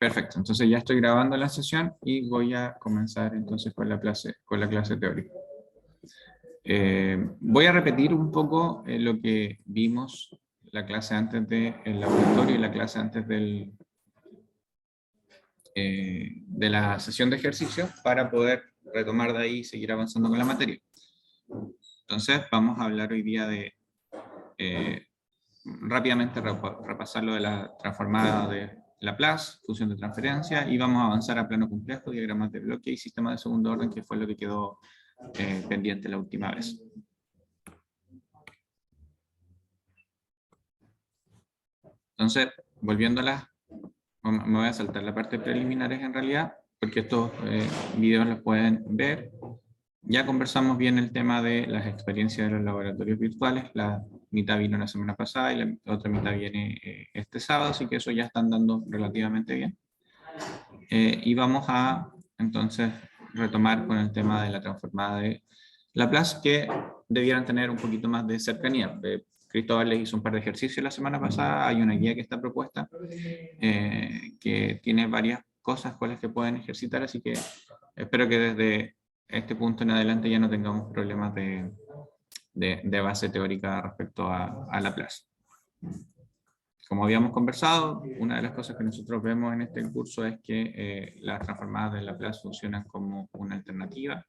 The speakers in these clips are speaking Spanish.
Perfecto, entonces ya estoy grabando la sesión y voy a comenzar entonces con la clase teórica. Voy a repetir un poco lo que vimos la clase antes del laboratorio y la clase antes de la sesión de ejercicio para poder retomar de ahí y seguir avanzando con la materia. Entonces vamos a hablar hoy día de rápidamente repasar lo de la transformada de Laplace, función de transferencia, y vamos a avanzar a plano complejo, diagramas de bloque y sistema de segundo orden, que fue lo que quedó pendiente la última vez. Entonces, volviendo a me voy a saltar la parte preliminares en realidad, porque estos videos los pueden ver. Ya conversamos bien el tema de las experiencias de los laboratorios virtuales. La mitad vino la semana pasada y la otra mitad viene este sábado, así que eso ya están dando relativamente bien. Y vamos a entonces retomar con el tema de la transformada de Laplace, que debieran tener un poquito más de cercanía. Cristóbal les hizo un par de ejercicios la semana pasada, hay una guía que está propuesta, que tiene varias cosas con las que pueden ejercitar, así que espero que desde este punto en adelante ya no tengamos problemas de base teórica respecto a Laplace. Como habíamos conversado, una de las cosas que nosotros vemos en este curso es que las transformadas de Laplace funcionan como una alternativa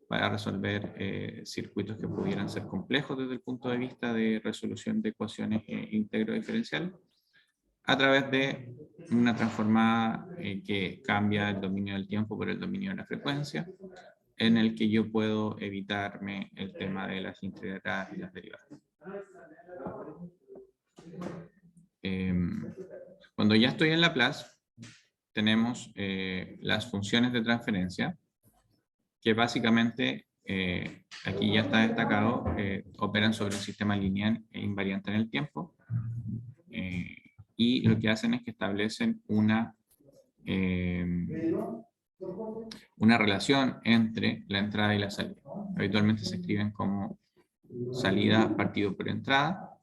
para resolver circuitos que pudieran ser complejos desde el punto de vista de resolución de ecuaciones íntegro-diferenciales, a través de una transformada que cambia el dominio del tiempo por el dominio de la frecuencia, en el que yo puedo evitarme el tema de las integrales y las derivadas. Cuando ya estoy en Laplace, tenemos las funciones de transferencia, que básicamente, aquí ya está destacado, operan sobre un sistema lineal e invariante en el tiempo, y lo que hacen es que establecen una relación entre la entrada y la salida. Habitualmente se escriben como salida partido por entrada,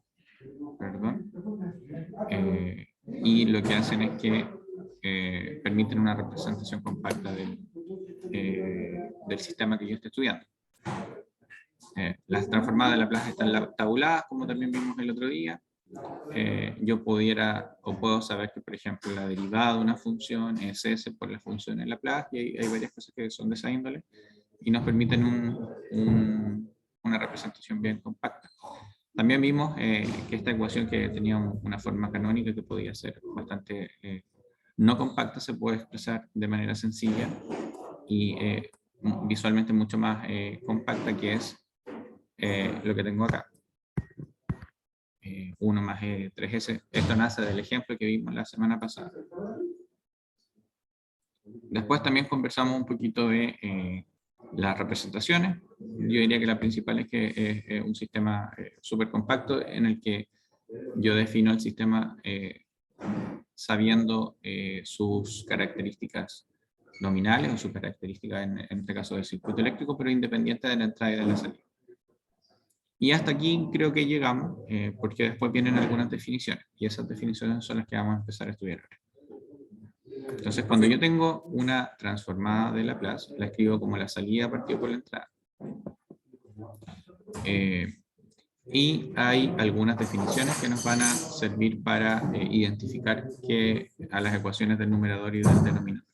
perdón, y lo que hacen es que permiten una representación compacta del sistema que yo estoy estudiando. Las transformadas de Laplace están tabuladas, como también vimos el otro día. Yo puedo saber que, por ejemplo, la derivada de una función es S por la función en Laplace, y hay varias cosas que son de esa índole, y nos permiten una representación bien compacta. También vimos que esta ecuación, que tenía una forma canónica que podía ser bastante no compacta, se puede expresar de manera sencilla y visualmente mucho más compacta, que es lo que tengo acá. 1 más 3S. Esto nace del ejemplo que vimos la semana pasada. Después también conversamos un poquito de las representaciones. Yo diría que la principal es que es un sistema súper compacto, en el que yo defino el sistema sabiendo sus características nominales o sus características en este caso del circuito eléctrico, pero independiente de la entrada y de la salida. Y hasta aquí creo que llegamos, porque después vienen algunas definiciones, y esas definiciones son las que vamos a empezar a estudiar ahora. Entonces, cuando yo tengo una transformada de Laplace, la escribo como la salida partido por la entrada. Y hay algunas definiciones que nos van a servir para identificar a las ecuaciones del numerador y del denominador.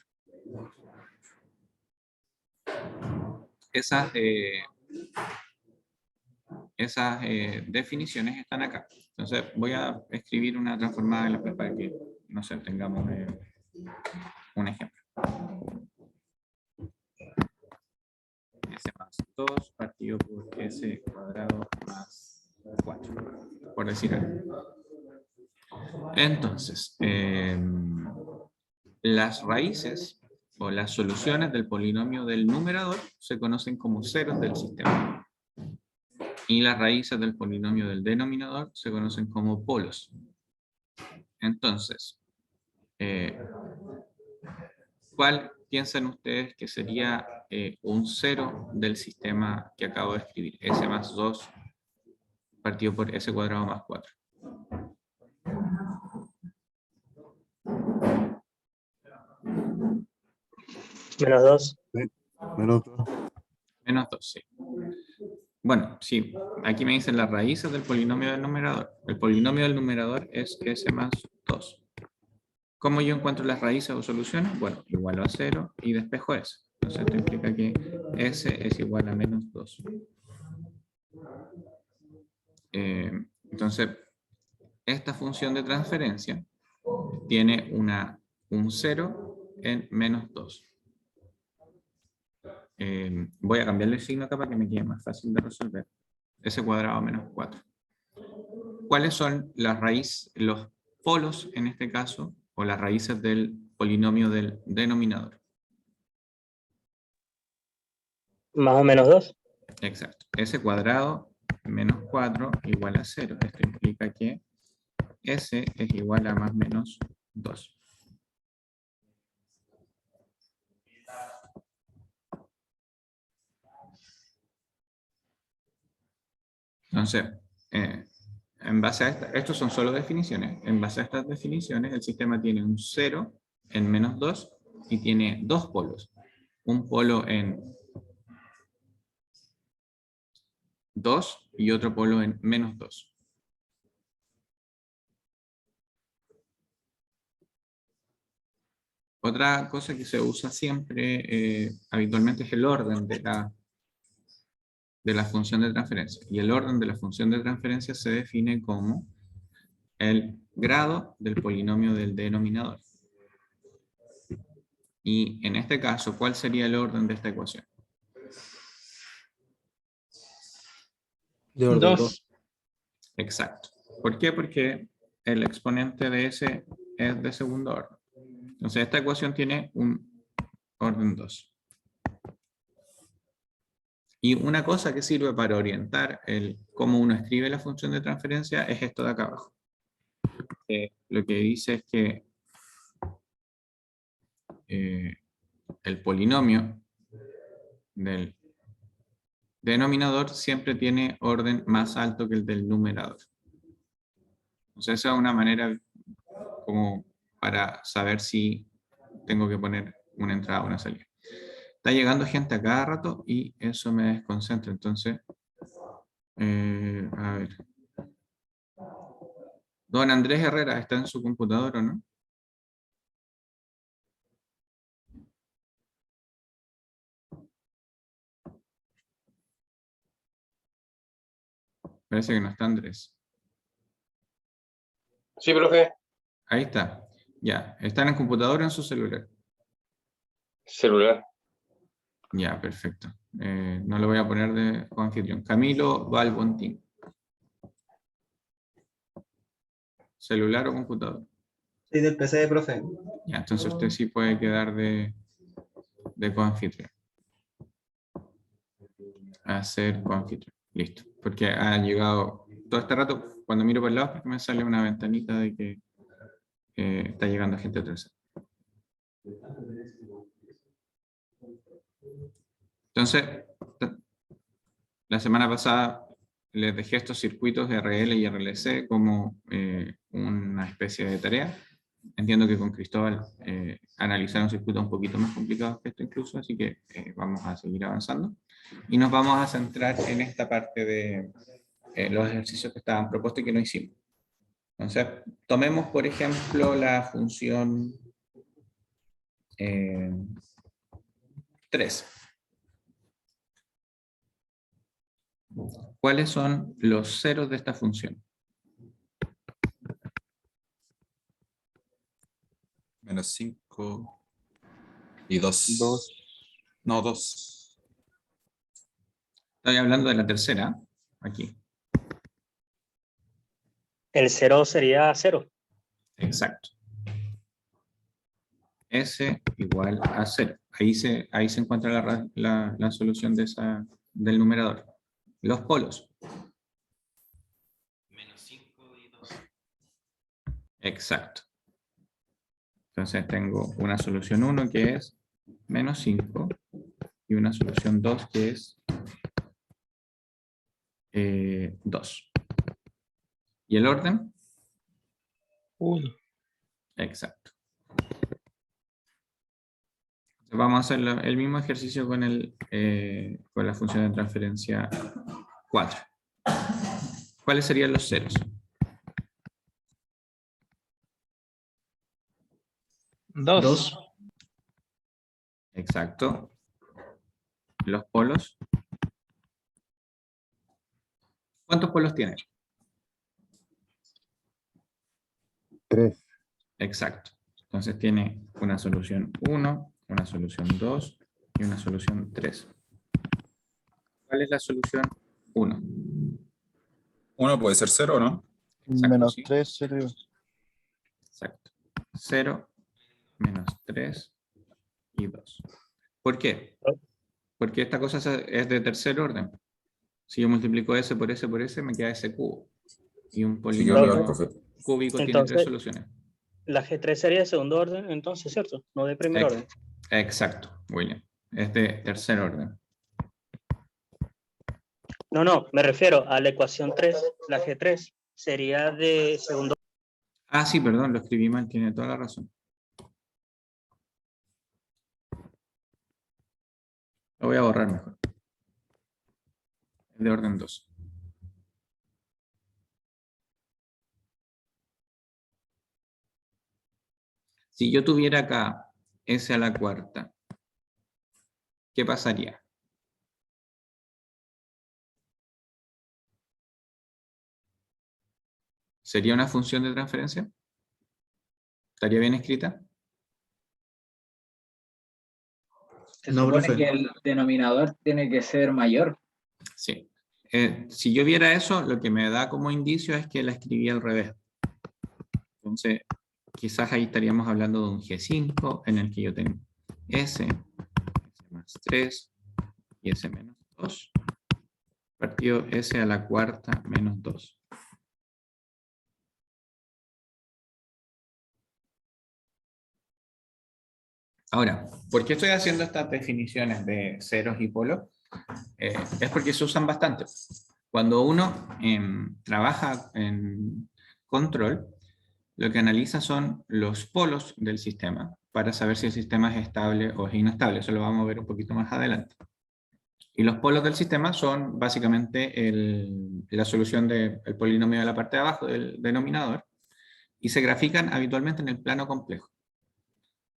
Esas definiciones están acá. Entonces voy a escribir una transformada de Laplace para que, no sé, tengamos un ejemplo. S más 2 partido por S cuadrado más 4, por decir algo. Entonces, las raíces o las soluciones del polinomio del numerador se conocen como ceros del sistema. Y las raíces del polinomio del denominador se conocen como polos. Entonces, ¿cuál piensan ustedes que sería un cero del sistema que acabo de escribir? S más 2 partido por S cuadrado más 4. Menos 2. Sí, menos 2. Menos 2, sí. Bueno, sí, aquí me dicen las raíces del polinomio del numerador. El polinomio del numerador es s más 2. ¿Cómo yo encuentro las raíces o soluciones? Bueno, igualo a 0 y despejo s. Entonces esto implica que s es igual a menos 2. Entonces, esta función de transferencia tiene un 0 en menos 2. Voy a cambiarle el signo acá para que me quede más fácil de resolver. S cuadrado menos 4. ¿Cuáles son las raíces, los polos en este caso, o las raíces del polinomio del denominador? Más o menos 2. Exacto. S cuadrado menos 4 igual a 0. Esto implica que S es igual a más o menos 2. Entonces, en base a estos son solo definiciones. En base a estas definiciones, el sistema tiene un 0 en menos 2 y tiene dos polos. Un polo en 2 y otro polo en menos 2. Otra cosa que se usa siempre, habitualmente, es el orden de la función de transferencia. Y el orden de la función de transferencia se define como el grado del polinomio del denominador. Y en este caso, ¿cuál sería el orden de esta ecuación? De orden 2. Exacto. ¿Por qué? Porque el exponente de S es de segundo orden. Entonces esta ecuación tiene un orden 2. Y una cosa que sirve para orientar cómo uno escribe la función de transferencia es esto de acá abajo. Lo que dice es que el polinomio del denominador siempre tiene orden más alto que el del numerador. Entonces esa es una manera como para saber si tengo que poner una entrada o una salida. Está llegando gente a cada rato y eso me desconcentra. Entonces, a ver. Don Andrés Herrera, ¿está en su computador o no? Parece que no está Andrés. Sí, profe. Ahí está. Ya. ¿Están en computador o en su celular? Celular. Ya, perfecto. No lo voy a poner de anfitrión. Camilo Balbontín. ¿Celular o computador? Sí, del PC, profe. Ya, entonces usted sí puede quedar de coanfitrión. A ser coanfitrión. Listo. Porque ha llegado todo este rato, cuando miro por el lado, porque me sale una ventanita de que está llegando gente atrás. Entonces, la semana pasada les dejé estos circuitos de RL y RLC como una especie de tarea. Entiendo que con Cristóbal analizaron circuitos un poquito más complicados que esto incluso, así que vamos a seguir avanzando. Y nos vamos a centrar en esta parte de los ejercicios que estaban propuestos y que no hicimos. Entonces, tomemos por ejemplo la función 3. ¿Cuáles son los ceros de esta función? Menos 5 y 2. 2. No, 2. Estoy hablando de la tercera, aquí. El 0 sería 0. Exacto. S igual a 0. Ahí se encuentra la solución del numerador. Los polos. Menos 5 y 2. Exacto. Entonces tengo una solución 1 que es menos 5 y una solución 2 que es 2. ¿Y el orden? 1. Exacto. Vamos a hacer el mismo ejercicio con, con la función de transferencia 4. ¿Cuáles serían los ceros? Dos. Exacto. Los polos. ¿Cuántos polos tiene? 3. Exacto. Entonces tiene una solución 1, una solución 2 y una solución 3. ¿Cuál es la solución 1? 1 puede ser 0, ¿no? Exacto, Menos sí. 3 sería. Exacto. 0, menos 3 y 2. ¿Por qué? Porque esta cosa es de tercer orden. Si yo multiplico S por S por S, me queda S cubo. Y un Sí, yo veo, polinomio profe. cúbico tiene 3 Entonces, soluciones. la G3 sería de segundo orden, entonces, ¿cierto? No de primer orden. Exacto, William. Es de tercer orden. No, me refiero a la ecuación 3. La G3 sería de segundo. Ah, sí, perdón, lo escribí mal, tiene toda la razón. Lo voy a borrar mejor. Es de orden 2. Si yo tuviera acá S a la cuarta, ¿qué pasaría? ¿Sería una función de transferencia? ¿Estaría bien escrita? Se supone que el denominador tiene que ser mayor. Sí. Si yo viera eso, lo que me da como indicio es que la escribí al revés. Entonces, quizás ahí estaríamos hablando de un G5 en el que yo tengo S más 3 y S menos 2, partido S a la cuarta menos 2. Ahora, ¿por qué estoy haciendo estas definiciones de ceros y polos? Es porque se usan bastante. Cuando uno trabaja en control, lo que analiza son los polos del sistema para saber si el sistema es estable o es inestable. Eso lo vamos a ver un poquito más adelante. Y los polos del sistema son básicamente la solución del polinomio de la parte de abajo del denominador y se grafican habitualmente en el plano complejo.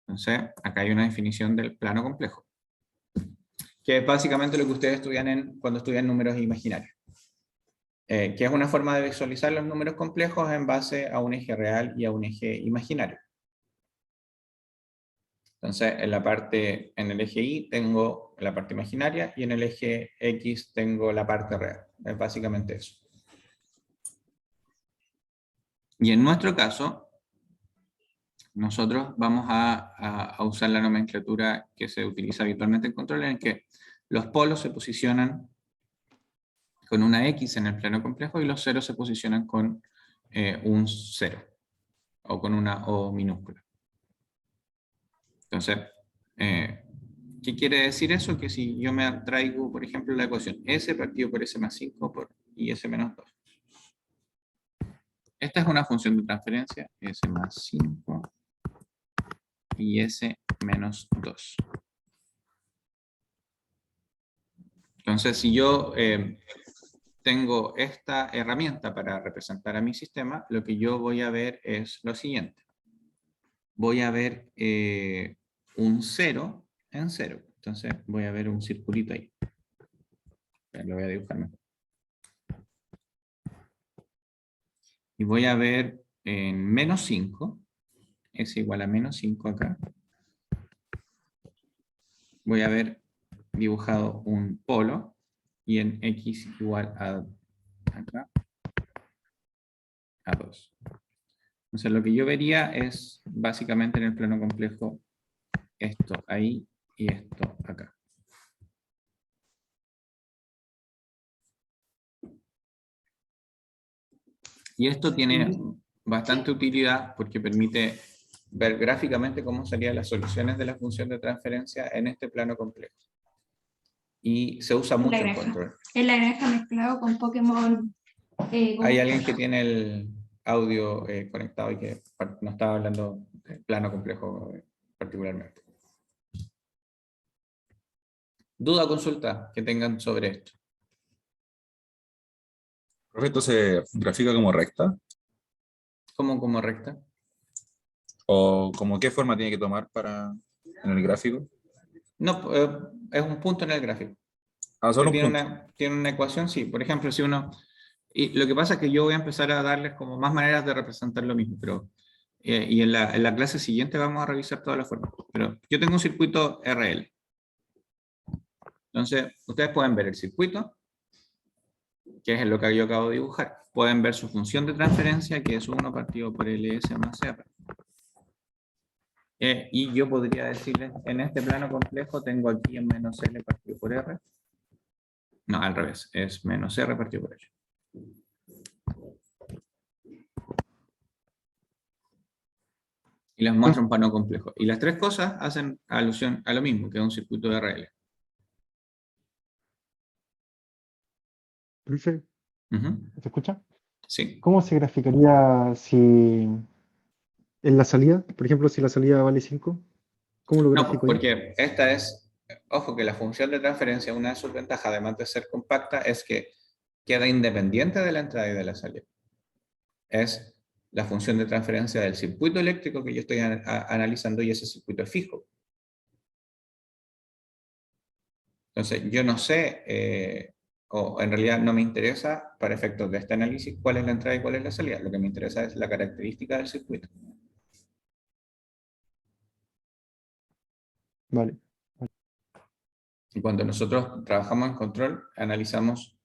Entonces, acá hay una definición del plano complejo, que es básicamente lo que ustedes estudian cuando estudian números imaginarios. Que es una forma de visualizar los números complejos en base a un eje real y a un eje imaginario. Entonces, en el eje Y tengo la parte imaginaria y en el eje X tengo la parte real. Es básicamente eso. Y en nuestro caso, nosotros vamos a usar la nomenclatura que se utiliza habitualmente en control, en el que los polos se posicionan con una X en el plano complejo y los ceros se posicionan con un 0 o con una O minúscula. Entonces, ¿qué quiere decir eso? Que si yo me traigo, por ejemplo, la ecuación S partido por S más 5 y S menos 2. Esta es una función de transferencia, S más 5 y S menos 2. Entonces, si yo tengo esta herramienta para representar a mi sistema, lo que yo voy a ver es lo siguiente. Voy a ver un 0 en 0. Entonces, voy a ver un circulito ahí. Lo voy a dibujar mejor. Y voy a ver en menos 5, es igual a menos 5 acá. Voy a ver dibujado un polo y en X igual a acá a 2. Entonces lo que yo vería es básicamente en el plano complejo esto ahí y esto acá. Y esto tiene bastante utilidad porque permite ver gráficamente cómo serían las soluciones de la función de transferencia en este plano complejo. Y se usa mucho en control. En la granja mezclado con Pokémon. Hay alguien que tiene el audio conectado y que no estaba hablando de plano complejo particularmente. ¿Duda o consulta que tengan sobre esto? Profe, entonces, ¿grafica como recta? ¿Cómo como recta? ¿O como qué forma tiene que tomar para en el gráfico? No, es un punto en el gráfico. Ah, solo un Tiene punto. tiene una ecuación, sí. Por ejemplo, si uno... Y lo que pasa es que yo voy a empezar a darles como más maneras de representar lo mismo, pero... y en la clase siguiente vamos a revisar todas las formas. Pero yo tengo un circuito RL. Entonces, ustedes pueden ver el circuito, que es lo que yo acabo de dibujar. Pueden ver su función de transferencia, que es 1 partido por LS más R. Y yo podría decirles, en este plano complejo tengo aquí en menos L partido por R. No, al revés, es menos R partido por L. Y les muestro un plano complejo. Y las tres cosas hacen alusión a lo mismo, que es un circuito de RL. Profe, Ujú. ¿se escucha? Sí. ¿Cómo se graficaría si en la salida, por ejemplo, si la salida vale 5? ¿Cómo lo No, grafico ahí? porque esta es, ojo que la función de transferencia, una de sus ventajas, además de ser compacta, es que queda independiente de la entrada y de la salida. Es la función de transferencia del circuito eléctrico que yo estoy analizando y ese circuito es fijo. Entonces, yo no sé, o en realidad no me interesa, para efectos de este análisis, cuál es la entrada y cuál es la salida. Lo que me interesa es la característica del circuito. Vale. Y cuando nosotros trabajamos en control, analizamos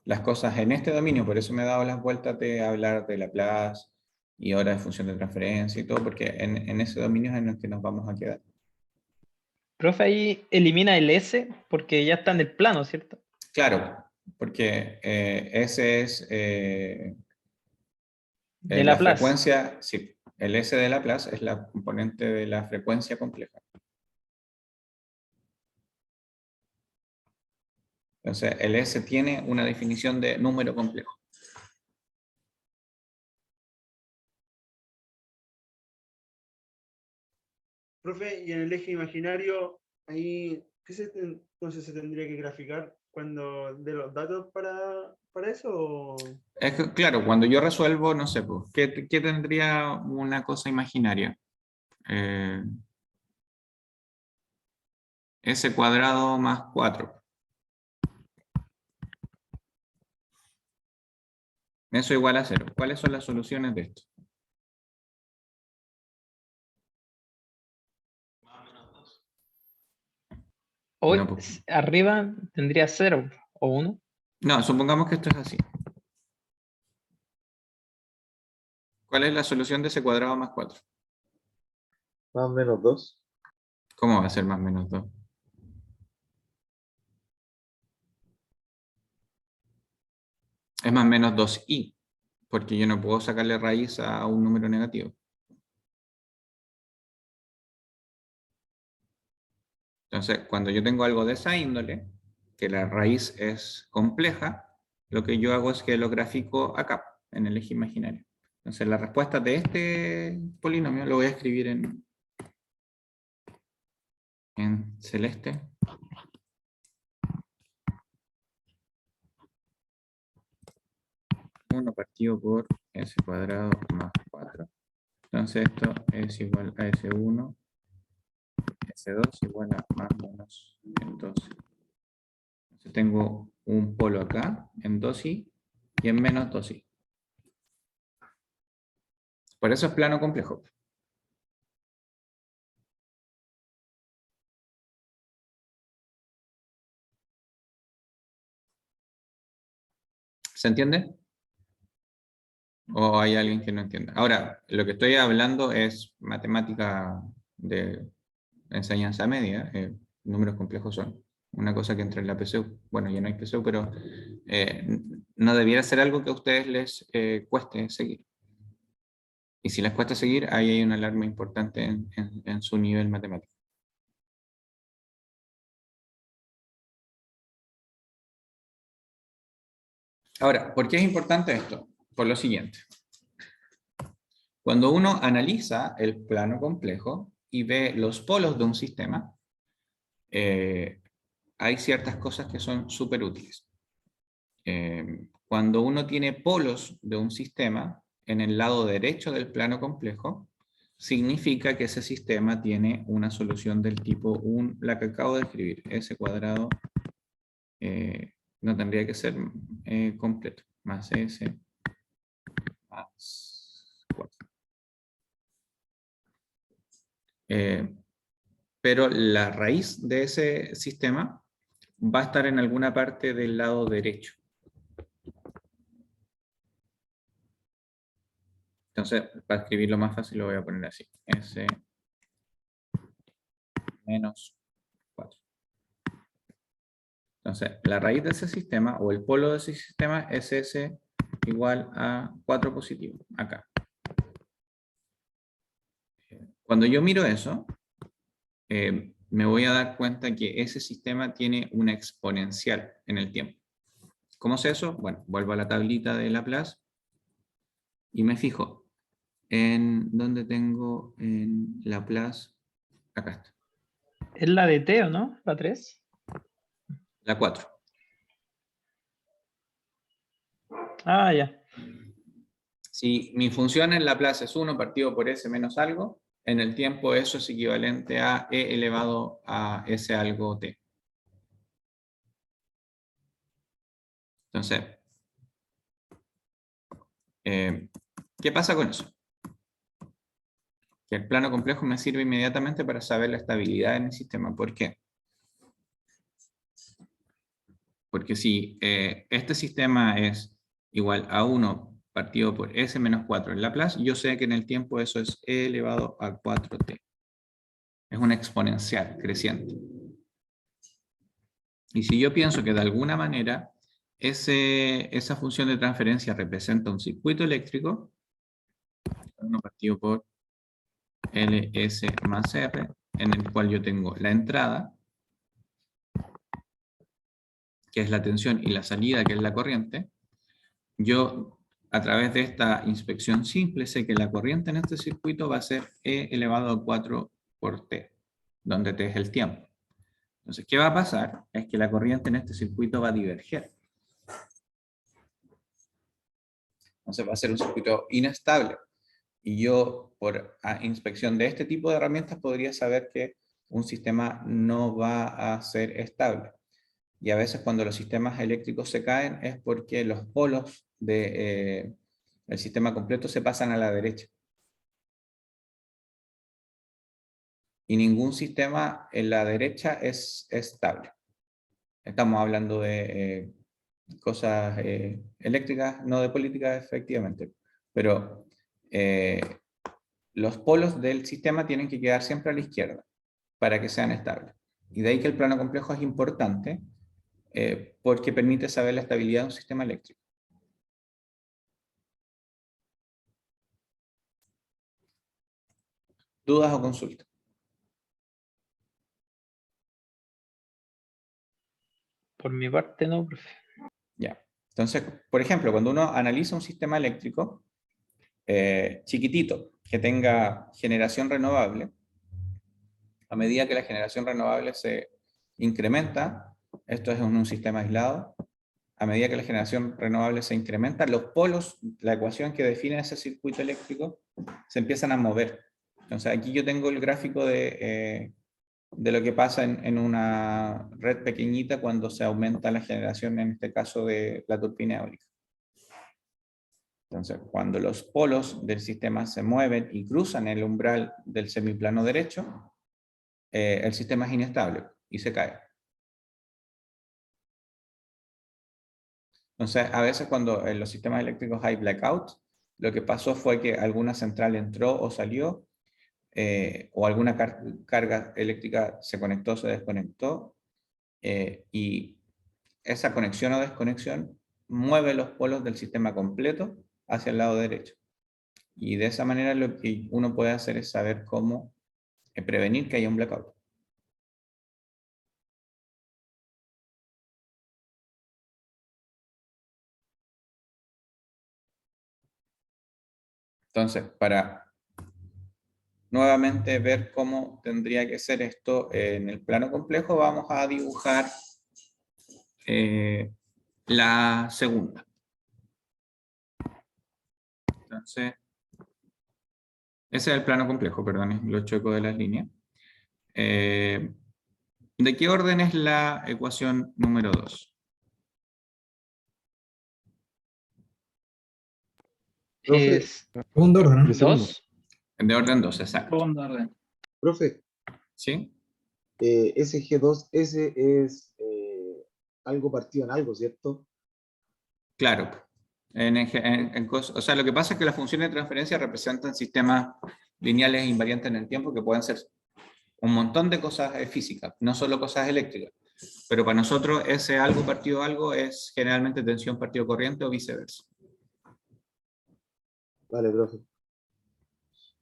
las cosas en este dominio. Por eso me he dado las vueltas de hablar de Laplace y ahora de función de transferencia y todo, porque en ese dominio es en el que nos vamos a quedar. Profe, ahí elimina el S porque ya está en el plano, ¿cierto? Claro, porque ese es De la Laplace. frecuencia, sí, el S de Laplace es la componente de la frecuencia compleja. Entonces, el S tiene una definición de número complejo. Profe, y en el eje imaginario, ahí, entonces se tendría que graficar cuando de los datos para eso? Es que, claro, cuando yo resuelvo, no sé, pues, ¿qué tendría una cosa imaginaria? S cuadrado más 4. Eso igual a 0. ¿Cuáles son las soluciones de esto? Hoy No, pues, arriba tendría 0 o 1. no, supongamos que esto es así. ¿Cuál es la solución de S cuadrado más 4? Más o menos 2. ¿Cómo va a ser más menos 2? Es más menos 2i, porque yo no puedo sacarle raíz a un número negativo. Entonces, cuando yo tengo algo de esa índole, que la raíz es compleja, lo que yo hago es que lo grafico acá, en el eje imaginario. Entonces, la respuesta de este polinomio lo voy a escribir en celeste. Uno partido por S cuadrado más 4. Entonces, esto es igual a S1, S2 igual a más menos 12. Entonces tengo un polo acá en 2i y en menos 2i. Por eso es plano complejo. ¿Se entiende? ¿O hay alguien que no entienda? Ahora, lo que estoy hablando es matemática de enseñanza media. Números complejos son una cosa que entra en la PSU. Bueno, ya no hay PSU, pero no debiera ser algo que a ustedes les cueste seguir. Y si les cuesta seguir, ahí hay una alarma importante en su nivel matemático. Ahora, ¿por qué es importante esto? Por lo siguiente. Cuando uno analiza el plano complejo y ve los polos de un sistema, hay ciertas cosas que son súper útiles. Cuando uno tiene polos de un sistema en el lado derecho del plano complejo, significa que ese sistema tiene una solución del tipo la que acabo de escribir, S cuadrado, no tendría que ser completo, más S más 4. Pero la raíz de ese sistema va a estar en alguna parte del lado derecho. Entonces, para escribirlo más fácil lo voy a poner así. S menos 4. Entonces, la raíz de ese sistema, o el polo de ese sistema, es S igual a 4 positivo, acá. Cuando yo miro eso, me voy a dar cuenta que ese sistema tiene una exponencial en el tiempo. ¿Cómo es eso? Bueno, vuelvo a la tablita de Laplace y me fijo en dónde tengo en Laplace. Acá está. Es la de T, ¿o no? La 3. La 4. Ah, ya. Si mi función en Laplace es 1 partido por S menos algo, en el tiempo eso es equivalente a E elevado a S algo T. Entonces, ¿qué pasa con eso? Que el plano complejo me sirve inmediatamente para saber la estabilidad en el sistema. ¿Por qué? Porque si este sistema es igual a 1 partido por S menos 4 en Laplace, yo sé que en el tiempo eso es E elevado a 4T. Es una exponencial creciente. Y si yo pienso que de alguna manera esa función de transferencia representa un circuito eléctrico, 1 partido por Ls más R, en el cual yo tengo la entrada, que es la tensión, y la salida, que es la corriente, yo a través de esta inspección simple sé que la corriente en este circuito va a ser E elevado a 4 por T, donde T es el tiempo. Entonces, ¿qué va a pasar? Es que la corriente en este circuito va a diverger. Entonces va a ser un circuito inestable. Y yo, por inspección de este tipo de herramientas, podría saber que un sistema no va a ser estable. Y a veces cuando los sistemas eléctricos se caen es porque los polos del sistema completo se pasan a la derecha. Y ningún sistema en la derecha es estable. Estamos hablando de cosas eléctricas, no de política, efectivamente. Pero los polos del sistema tienen que quedar siempre a la izquierda para que sean estables. Y de ahí que el plano complejo es importante porque permite saber la estabilidad de un sistema eléctrico. ¿Dudas o consultas? Por mi parte, no, profe. Ya. Entonces, por ejemplo, cuando uno analiza un sistema eléctrico chiquitito, que tenga generación renovable, a medida que la generación renovable se incrementa, esto es un sistema aislado, a medida que la generación renovable se incrementa, los polos, la ecuación que define ese circuito eléctrico, se empiezan a mover. Entonces aquí yo tengo el gráfico de lo que pasa en una red pequeñita cuando se aumenta la generación, en este caso de la turbina eólica. Entonces, cuando los polos del sistema se mueven y cruzan el umbral del semiplano derecho, el sistema es inestable y se cae. Entonces, a veces cuando en los sistemas eléctricos hay blackout, lo que pasó fue que alguna central entró o salió, o alguna carga eléctrica se conectó o se desconectó, y esa conexión o desconexión mueve los polos del sistema completo hacia el lado derecho. Y de esa manera lo que uno puede hacer es saber cómo prevenir que haya un blackout. Entonces, para nuevamente ver cómo tendría que ser esto en el plano complejo, vamos a dibujar la segunda. Entonces, ese es el plano complejo, perdón, lo choco de las líneas. ¿De qué orden es la ecuación número 2? Profe, Es Segundo orden. De segundo. 2. De orden 2, exacto. Segundo orden. profe, ¿Sí? ese G2S es algo partido en algo, ¿cierto? Claro. O sea, lo que pasa es que las funciones de transferencia representan sistemas lineales e invariantes en el tiempo que pueden ser un montón de cosas físicas, no solo cosas eléctricas. Pero para nosotros ese algo partido algo es generalmente tensión partido corriente o viceversa. Vale, profe.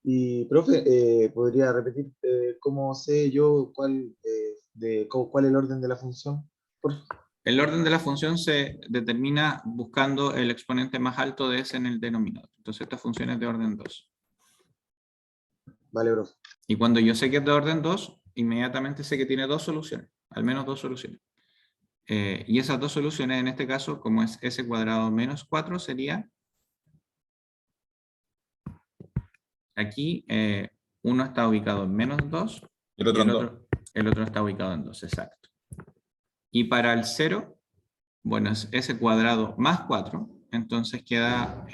Y, profe, ¿podría repetir cómo sé yo cuál es el orden de la función? Por favor. El orden de la función se determina buscando el exponente más alto de ese en el denominador. Entonces esta función es de orden 2. Vale, profe. Y cuando yo sé que es de orden 2, inmediatamente sé que tiene dos soluciones, al menos dos soluciones. Y esas dos soluciones, en este caso, como es s cuadrado menos 4, sería... Aquí uno está ubicado en menos 2 Y el otro en 2. el otro está ubicado en 2, exacto. Y para el 0, bueno, es s cuadrado más 4, entonces queda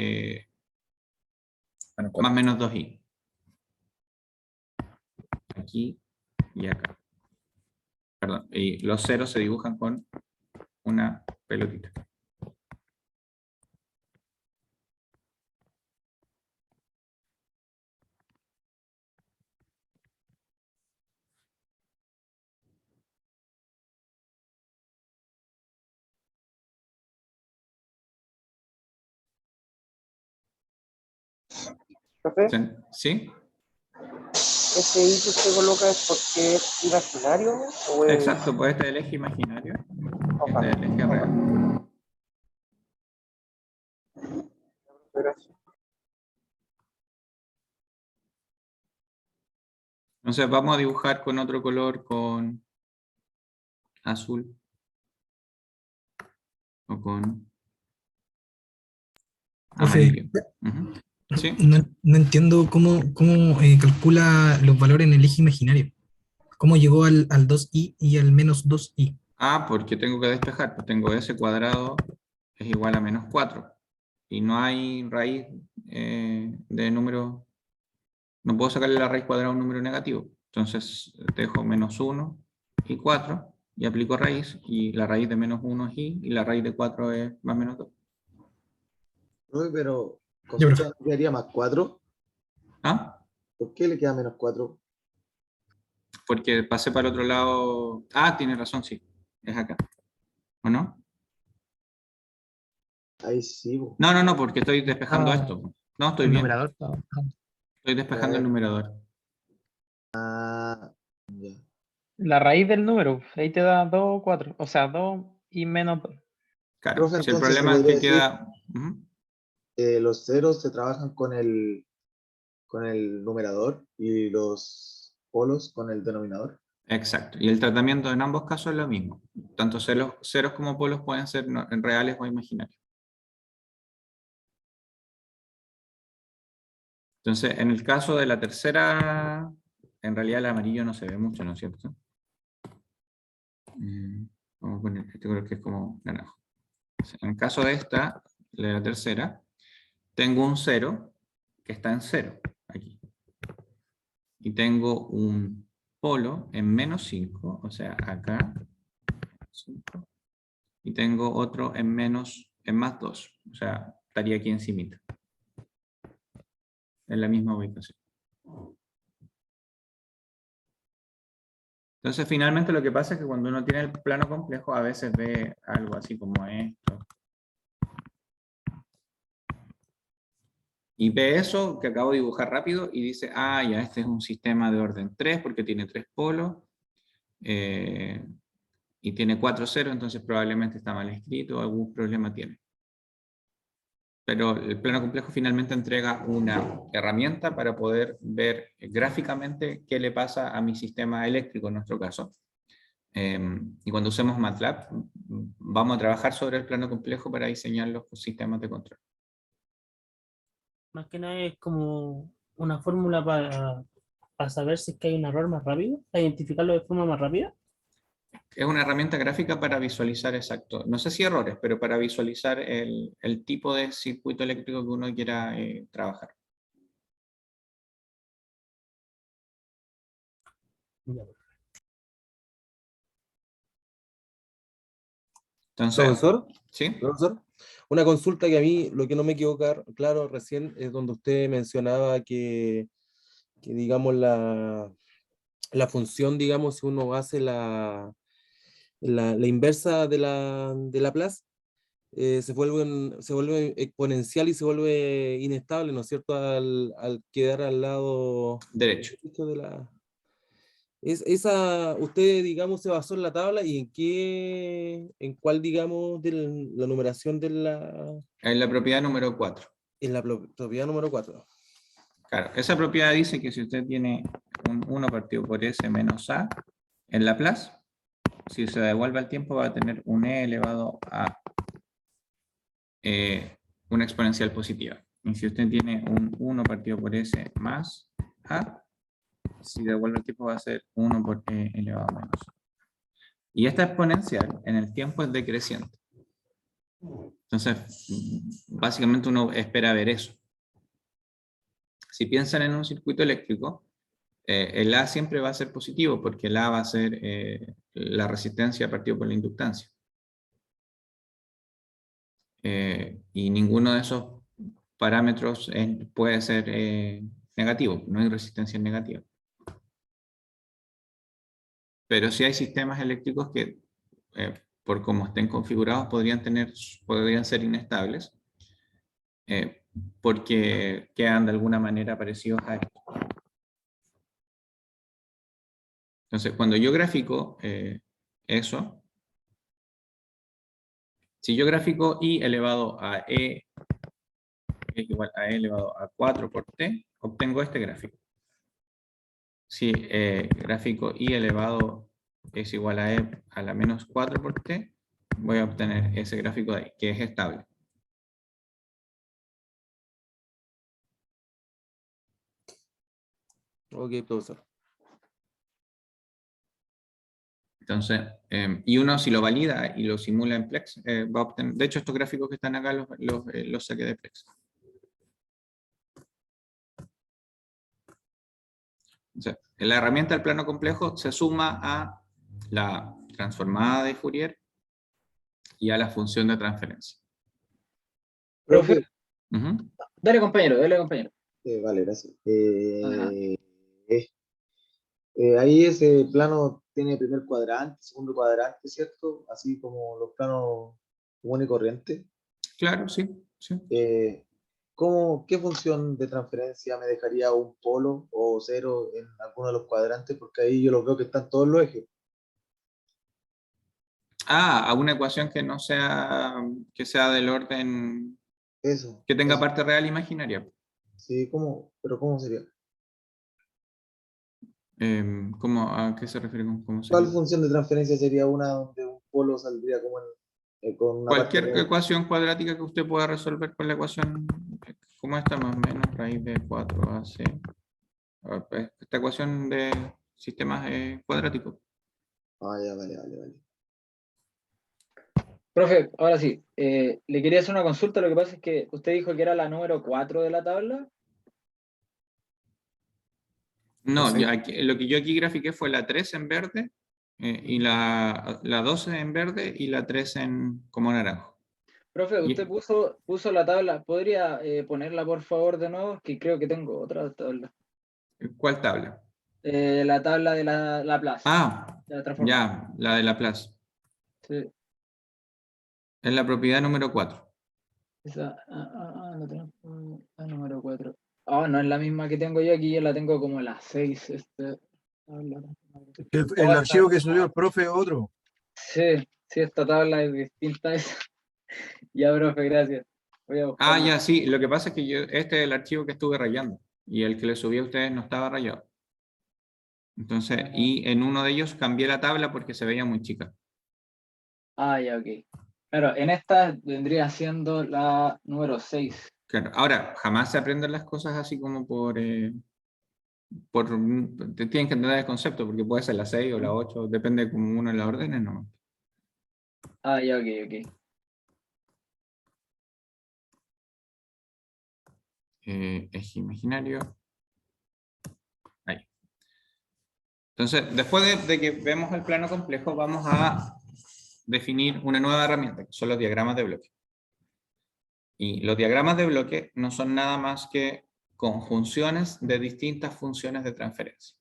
más menos 2i. Aquí y acá. Perdón, y los ceros se dibujan con una pelotita. Profe, ¿Sí? ¿ese I que usted coloca es porque es imaginario o es... Exacto, pues este es el eje imaginario. Ojalá. Este es el eje real. Gracias. Entonces vamos a dibujar con otro color, con azul. O con Profe, amarillo. Ujú. ¿Sí? no entiendo cómo calcula los valores en el eje imaginario. ¿Cómo llegó al 2i y al menos 2i? Ah, porque tengo que despejar. Pues tengo s cuadrado es igual a menos 4. Y no hay raíz de número. No puedo sacarle la raíz cuadrada a un número negativo. Entonces dejo menos 1 y 4 y aplico raíz. Y la raíz de menos 1 es i y la raíz de 4 es más menos 2. Profe, pero Ya, consulta, profe. ¿no quedaría más 4? ¿Ah? ¿Por qué le queda menos 4? Porque pasé para el otro lado. Ah, tiene razón, sí. Es acá. ¿O no? Ahí sí, po. No, porque estoy despejando Ah, esto. No, estoy el bien. numerador. Estoy despejando el numerador. Ah, ya. La raíz del número, ahí te da 2, 4. O sea, 2 y menos 2. Claro. Profe, Si el entonces se problema es podría que decir queda. Ujú. los ceros se trabajan con el numerador y los polos con el denominador. Exacto. Y el tratamiento en ambos casos es lo mismo. Tanto ceros como polos pueden ser reales o imaginarios. Entonces, en el caso de la tercera, en realidad el amarillo no se ve mucho, ¿no es cierto? Vamos a poner este color que es como naranja. En el caso de esta, de la tercera, tengo un 0 que está en 0, aquí. Y tengo un polo en menos 5, o sea, acá, 5. Y tengo otro en más 2, o sea, estaría aquí encimita. En la misma ubicación. Entonces, finalmente lo que pasa es que cuando uno tiene el plano complejo, a veces ve algo así como esto. Y ve eso que acabo de dibujar rápido y dice, ah, ya, este es un sistema de orden 3 porque tiene 3 polos. Y tiene 4 ceros, entonces probablemente está mal escrito o algún problema tiene. pero el plano complejo finalmente entrega una herramienta para poder ver gráficamente qué le pasa a mi sistema eléctrico en nuestro caso. Y cuando usemos MATLAB, vamos a trabajar sobre el plano complejo para diseñar los sistemas de control. Más que nada es como una fórmula para saber si es que hay un error más rápido, para identificarlo de forma más rápida. Es una herramienta gráfica para visualizar exacto, no sé si errores, pero para visualizar el tipo de circuito eléctrico que uno quiera trabajar. Entonces, Profesor, ¿sí? profesor, una consulta que a mí, lo que no me quedó claro recién, es donde usted mencionaba que digamos, la función, digamos, si uno hace la inversa de de Laplace, se vuelve exponencial y se vuelve inestable, ¿no es cierto? Al quedar al lado Derecho. de la... usted, digamos, se basó en la tabla y en cuál, digamos, de la numeración de la... En la propiedad número 4. En la propiedad número 4. Claro, esa propiedad dice que si usted tiene un 1 partido por s menos a en Laplace, si se devuelve al tiempo va a tener un e elevado a una exponencial positiva. Y si usted tiene un 1 partido por s más a, si devuelve el tiempo va a ser 1 por e elevado a menos a. Y esta exponencial en el tiempo es decreciente. Entonces, básicamente uno espera ver eso. Si piensan en un circuito eléctrico, el A siempre va a ser positivo, porque el A va a ser la resistencia partido por la inductancia. Y ninguno de esos parámetros puede ser negativo, no hay resistencia negativa. Pero sí hay sistemas eléctricos que, por cómo estén configurados, podrían ser inestables, porque quedan de alguna manera parecidos a esto. Entonces, cuando yo grafico eso, si yo grafico i elevado a e es igual a e elevado a 4 por t, obtengo este gráfico. Si gráfico i elevado es igual a e a la menos 4 por t, voy a obtener ese gráfico de ahí, que es estable. Ok, profesor. Entonces, y uno si lo valida y lo simula en Plex, va a obtener, de hecho estos gráficos que están acá los saqué de Plex. Entonces, la herramienta del plano complejo se suma a la transformada de Fourier y a la función de transferencia. Profe, Ujú. dale compañero, dale compañero. Vale, gracias. Ajá. Ahí ese plano tiene primer cuadrante, segundo cuadrante, ¿cierto? Así como los planos común y corriente. Claro, sí. Sí. ¿Qué función de transferencia me dejaría un polo o cero en alguno de los cuadrantes? Porque ahí yo los veo que están todos los ejes. A una ecuación que no sea, que sea del orden, Eso. que tenga Eso. parte real e imaginaria. Sí, ¿pero cómo sería? ¿A qué se refiere con cómo ¿Cuál sería? función de transferencia sería una donde un polo saldría como con una parte Cualquier real? ecuación cuadrática que usted pueda resolver con la ecuación como esta, más o menos, raíz de 4ac. Esta ecuación de sistemas cuadráticos. Ya, vale. Profe, ahora sí, le quería hacer una consulta, lo que pasa es que usted dijo que era la número 4 de la tabla. No, Sí. lo que yo aquí grafiqué fue la 3 en verde, y la 12 en verde y la 3 como naranjo. Profe, usted puso la tabla, ¿podría ponerla por favor de nuevo? Que creo que tengo otra tabla. ¿Cuál tabla? La tabla de la plaza. Ya, la de Laplace. Sí. Es la propiedad número 4. Esa, la tengo, la número 4. No es la misma que tengo yo aquí, yo la tengo como la 6. El archivo que subió el profe es otro. Sí, esta tabla es distinta a esa. Ya, profe, gracias. Voy a Ah, buscarlo. ya, sí. Lo que pasa es que este es el archivo que estuve rayando. Y el que le subí a ustedes no estaba rayado. Entonces, y en uno de ellos cambié la tabla porque se veía muy chica. Ah, ya, ok. Claro, en esta vendría siendo la número 6. Claro. Ahora, jamás se aprenden las cosas así como te tienen que entender el concepto, porque puede ser la 6 o la 8, depende de cómo uno la ordene, ¿no? Ah, ya, ok, ok. Eje imaginario. Ahí. Entonces, después de que vemos el plano complejo, vamos a definir una nueva herramienta, que son los diagramas de bloque. Y los diagramas de bloque no son nada más que conjunciones de distintas funciones de transferencia.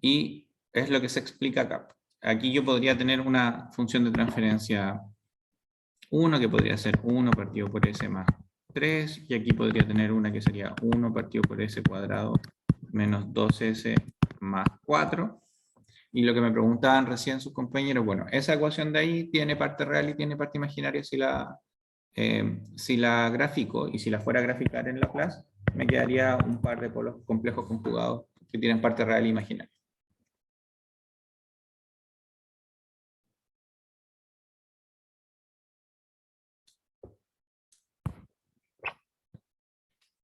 Y es lo que se explica acá. Aquí yo podría tener una función de transferencia 1, que podría ser 1 partido por s más 3, y aquí podría tener una que sería 1 partido por s cuadrado menos 2s más 4. Y lo que me preguntaban recién sus compañeros, bueno, esa ecuación de ahí tiene parte real y tiene parte imaginaria si la grafico, y si la fuera a graficar en Laplace, me quedaría un par de polos complejos conjugados que tienen parte real e imaginaria.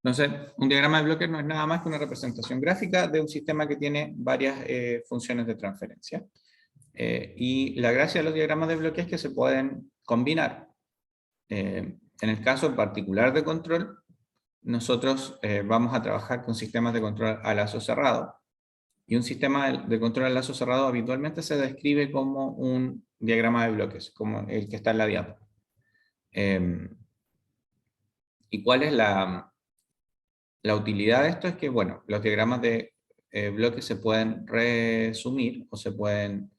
Entonces, un diagrama de bloques no es nada más que una representación gráfica de un sistema que tiene varias funciones de transferencia. Y la gracia de los diagramas de bloques es que se pueden combinar. En el caso particular de control, nosotros vamos a trabajar con sistemas de control a lazo cerrado. Y un sistema de control a lazo cerrado habitualmente se describe como un diagrama de bloques, como el que está en la diapo. ¿Y cuál es la utilidad de esto? Es que, bueno, los diagramas de bloques se pueden resumir o se pueden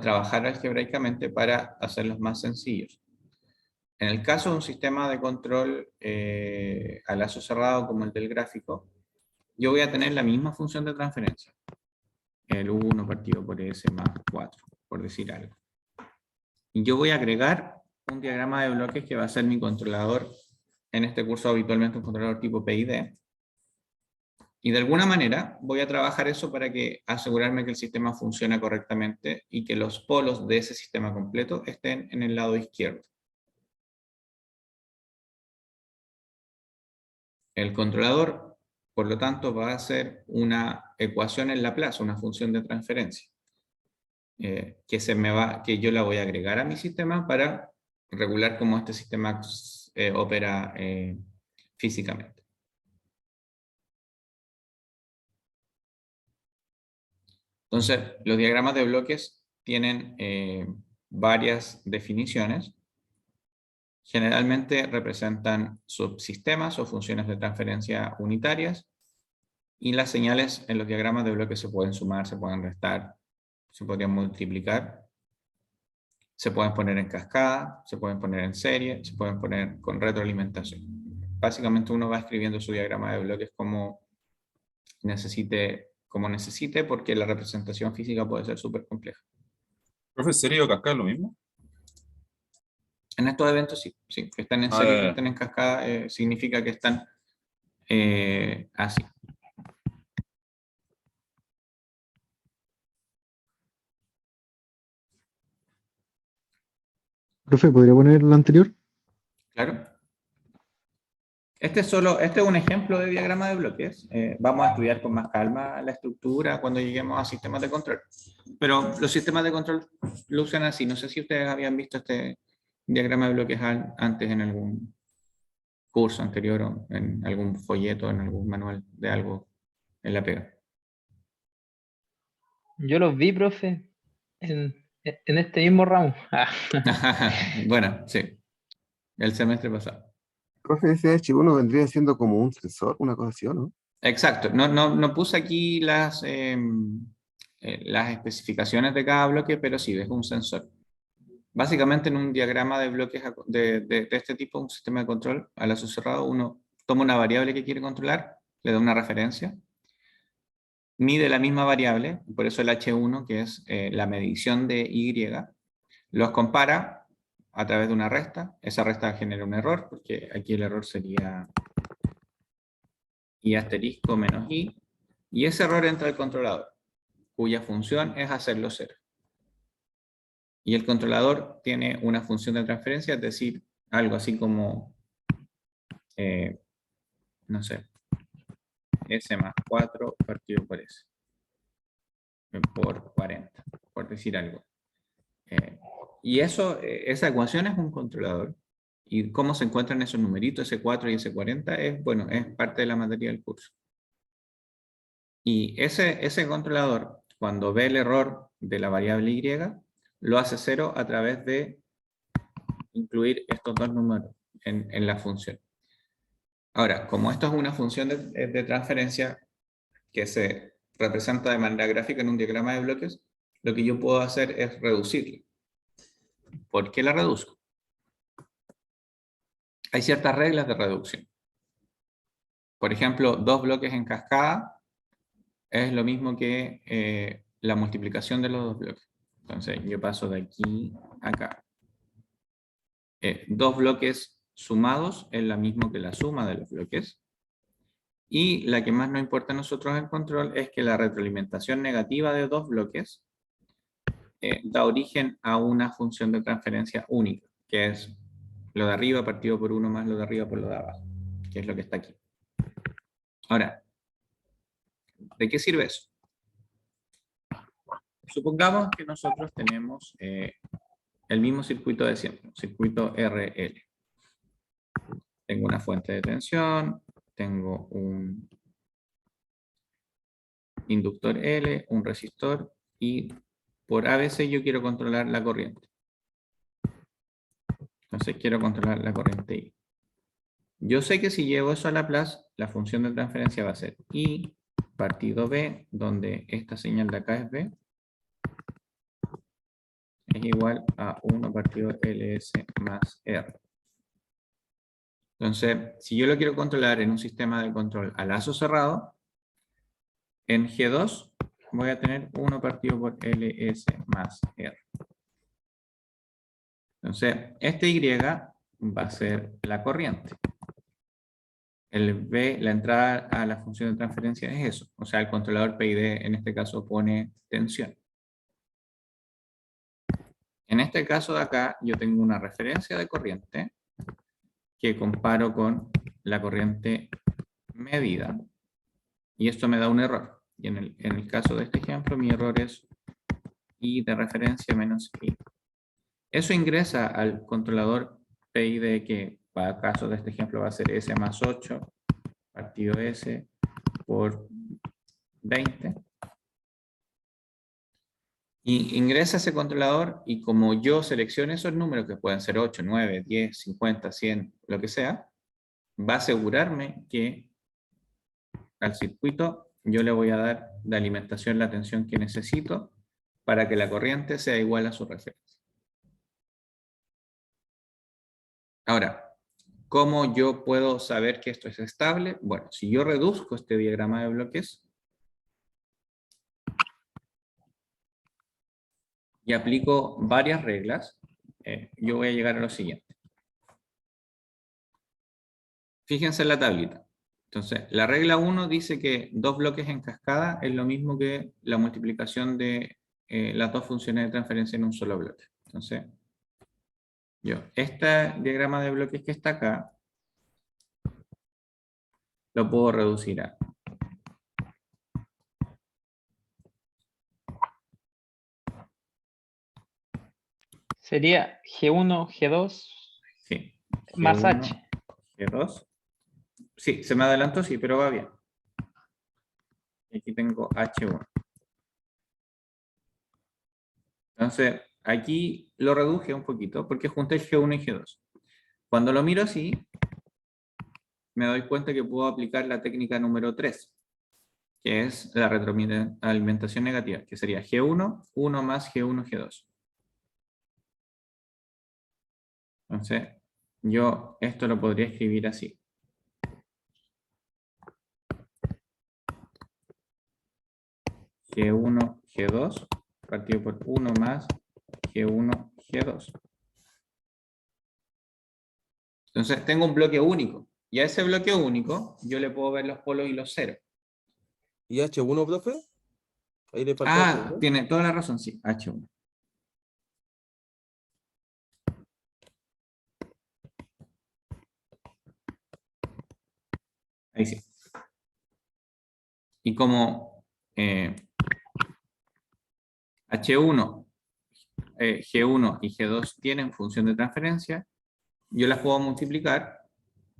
trabajar algebraicamente para hacerlos más sencillos. En el caso de un sistema de control a lazo cerrado como el del gráfico, yo voy a tener la misma función de transferencia. El 1 partido por s más 4, por decir algo. Y yo voy a agregar un diagrama de bloques que va a ser mi controlador, en este curso habitualmente un controlador tipo PID. Y de alguna manera voy a trabajar eso para asegurarme que el sistema funciona correctamente y que los polos de ese sistema completo estén en el lado izquierdo. El controlador, por lo tanto, va a ser una ecuación en Laplace, una función de transferencia, que yo la voy a agregar a mi sistema para regular cómo este sistema opera físicamente. Entonces, los diagramas de bloques tienen varias definiciones. Generalmente representan subsistemas o funciones de transferencia unitarias, y las señales en los diagramas de bloques se pueden sumar, se pueden restar, se podrían multiplicar, se pueden poner en cascada, se pueden poner en serie, se pueden poner con retroalimentación. Básicamente uno va escribiendo su diagrama de bloques como necesite, porque la representación física puede ser súper compleja. ¿Profe, serie o cascada es lo mismo? En estos eventos sí, que están en Ah, serie, ya, que ya. están en cascada, significa que están así. Profe, ¿podría poner la anterior? Claro. Este es un ejemplo de diagrama de bloques. Vamos a estudiar con más calma la estructura cuando lleguemos a sistemas de control. Pero los sistemas de control lo usan así. No sé si ustedes habían visto este diagrama de bloques antes en algún curso anterior o en algún folleto, en algún manual de algo en la pega. Yo los vi, profe, en este mismo ramo. Bueno, sí. El semestre pasado. Profe, ese H1 vendría siendo como un sensor, una cosa así, ¿o no? Exacto. No puse aquí las especificaciones de cada bloque, pero sí, es un sensor. Básicamente en un diagrama de bloques de este tipo, un sistema de control a lazo cerrado, uno toma una variable que quiere controlar, le da una referencia, mide la misma variable, por eso el H1, que es la medición de Y, los compara a través de una resta. Esa resta genera un error, porque aquí el error sería y asterisco menos i, y ese error entra al controlador, cuya función es hacerlo cero. Y el controlador tiene una función de transferencia, es decir, algo así como, no sé, s más 4 partido por s, por 40, por decir algo. Y eso, esa ecuación es un controlador. Y cómo se encuentran esos numeritos, S4 y S40, es, bueno, es parte de la materia del curso. Y ese controlador, cuando ve el error de la variable Y, lo hace cero a través de incluir estos dos números en la función. Ahora, como esto es una función de transferencia que se representa de manera gráfica en un diagrama de bloques, lo que yo puedo hacer es reducirla. ¿Por qué la reduzco? Hay ciertas reglas de reducción. Por ejemplo, dos bloques en cascada es lo mismo que la multiplicación de los dos bloques. Entonces, yo paso de aquí a acá. Dos bloques sumados es lo mismo que la suma de los bloques. Y la que más nos importa a nosotros en control es que la retroalimentación negativa de dos bloques da origen a una función de transferencia única, que es lo de arriba partido por 1 más lo de arriba por lo de abajo, que es lo que está aquí. Ahora, ¿de qué sirve eso? Supongamos que nosotros tenemos el mismo circuito de siempre, un circuito RL. Tengo una fuente de tensión, tengo un inductor L, un resistor, y por ABC yo quiero controlar la corriente. Entonces quiero controlar la corriente I. Yo sé que si llevo eso a Laplace, la función de transferencia va a ser I partido B, donde esta señal de acá es B, es igual a 1 partido LS más R. Entonces, si yo lo quiero controlar en un sistema de control a lazo cerrado, en G2 voy a tener 1 partido por LS más R. Entonces, este Y va a ser la corriente. El B, la entrada a la función de transferencia es eso. O sea, el controlador PID en este caso pone tensión. En este caso de acá, yo tengo una referencia de corriente que comparo con la corriente medida. Y esto me da un error. Y en el caso de este ejemplo, mi error es I de referencia menos I. Eso ingresa al controlador PID, que para el caso de este ejemplo va a ser S más 8 partido S por 20. Y ingresa ese controlador, y como yo seleccione esos números, que pueden ser 8, 9, 10, 50, 100, lo que sea, va a asegurarme que al circuito yo le voy a dar de alimentación la tensión que necesito para que la corriente sea igual a su referencia. Ahora, ¿cómo yo puedo saber que esto es estable? Bueno, si yo reduzco este diagrama de bloques y aplico varias reglas, yo voy a llegar a lo siguiente. Fíjense en la tablita. Entonces, la regla 1 dice que dos bloques en cascada es lo mismo que la multiplicación de las dos funciones de transferencia en un solo bloque. Entonces, este diagrama de bloques que está acá, lo puedo reducir a Sería G1, G2 sí, más G1, H. G2. Sí, se me adelantó, sí, pero va bien. Aquí tengo H1. Entonces, aquí lo reduje un poquito porque junté G1 y G2. Cuando lo miro así, me doy cuenta que puedo aplicar la técnica número 3, que es la retroalimentación negativa, que sería G1, 1 más G1, G2. Entonces, yo esto lo podría escribir así. G1, G2, partido por 1 más G1, G2. Entonces tengo un bloque único. Y a ese bloque único yo le puedo ver los polos y los ceros. ¿Y H1, profe? Ahí le falta H1. Tiene toda la razón, sí, H1. Ahí sí. Y como H1, G1 y G2 tienen función de transferencia, yo las puedo multiplicar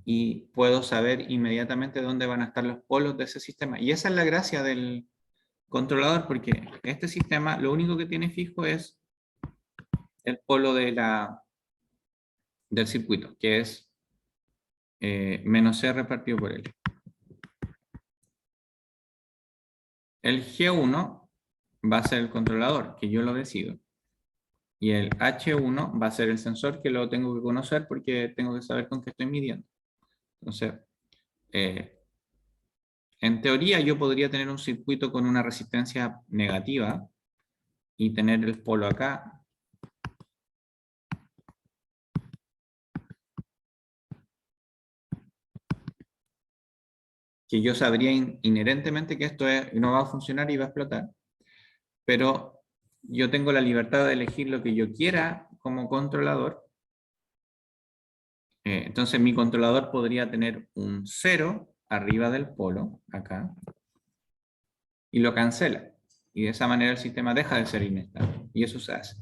y puedo saber inmediatamente dónde van a estar los polos de ese sistema. Y esa es la gracia del controlador, porque este sistema lo único que tiene fijo es el polo del circuito, que es menos R partido por L. El G1 va a ser el controlador, que yo lo decido. Y el H1 va a ser el sensor, que lo tengo que conocer porque tengo que saber con qué estoy midiendo. Entonces, en teoría yo podría tener un circuito con una resistencia negativa y tener el polo acá. Que yo sabría inherentemente que esto no va a funcionar y va a explotar. Pero yo tengo la libertad de elegir lo que yo quiera como controlador. Entonces mi controlador podría tener un 0 arriba del polo, acá, y lo cancela. Y de esa manera el sistema deja de ser inestable. Y eso se hace.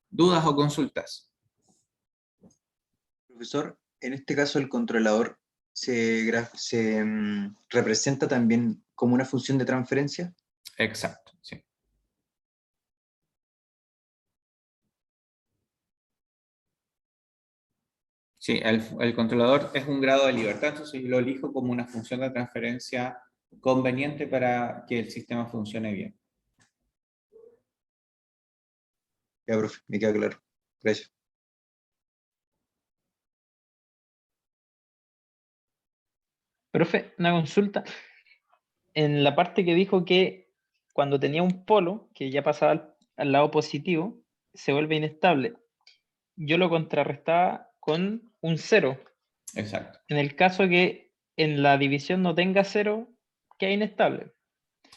¿Dudas o consultas? Profesor, en este caso el controlador se representa también como una función de transferencia. Exacto, sí. Sí, el controlador es un grado de libertad, entonces yo lo elijo como una función de transferencia conveniente para que el sistema funcione bien. Ya, profe, me queda claro. Gracias. Profe, una consulta. En la parte que dijo que cuando tenía un polo, que ya pasaba al lado positivo, se vuelve inestable. Yo lo contrarrestaba con un 0. Exacto. En el caso que en la división no tenga 0, queda inestable.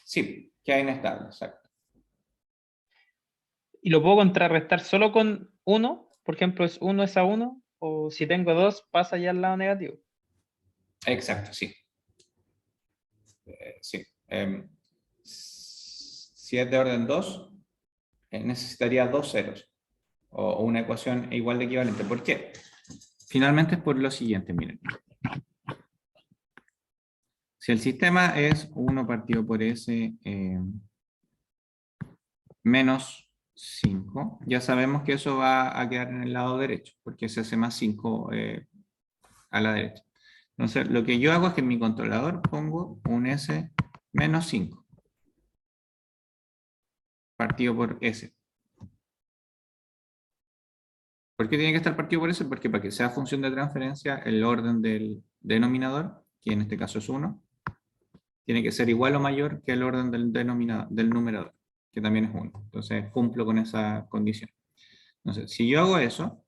Sí, queda inestable, exacto. Y lo puedo contrarrestar solo con 1, por ejemplo, es 1 es a 1, o si tengo 2, pasa ya al lado negativo. Exacto, sí. Sí. Si es de orden 2, necesitaría 2 ceros. O una ecuación igual de equivalente. ¿Por qué? Finalmente es por lo siguiente, miren. Si el sistema es 1 partido por S menos 5, ya sabemos que eso va a quedar en el lado derecho, porque es S más 5 a la derecha. Entonces, lo que yo hago es que en mi controlador pongo un S menos 5 partido por S. ¿Por qué tiene que estar partido por S? Porque para que sea función de transferencia, el orden del denominador, que en este caso es 1, tiene que ser igual o mayor que el orden del numerador, que también es 1. Entonces cumplo con esa condición. Entonces, si yo hago eso,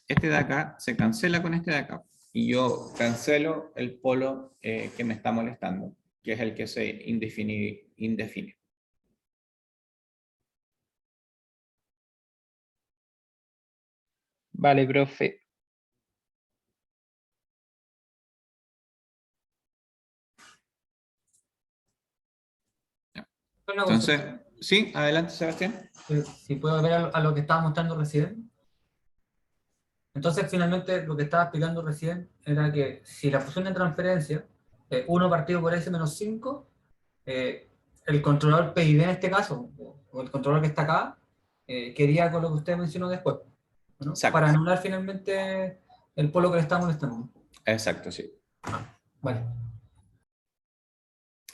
este de acá se cancela con este de acá. Y yo cancelo el polo que me está molestando, que es el que se indefine. Vale, profe. Entonces, sí, adelante, Sebastián. Si puedo ver a lo que estaba mostrando recién. Entonces, finalmente, lo que estaba explicando recién era que si la función de transferencia, 1 partido por S menos 5, el controlador PID en este caso, o el controlador que está acá, quería con lo que usted mencionó después, ¿no? Para anular finalmente el polo que le está molestando. Exacto, sí. Vale.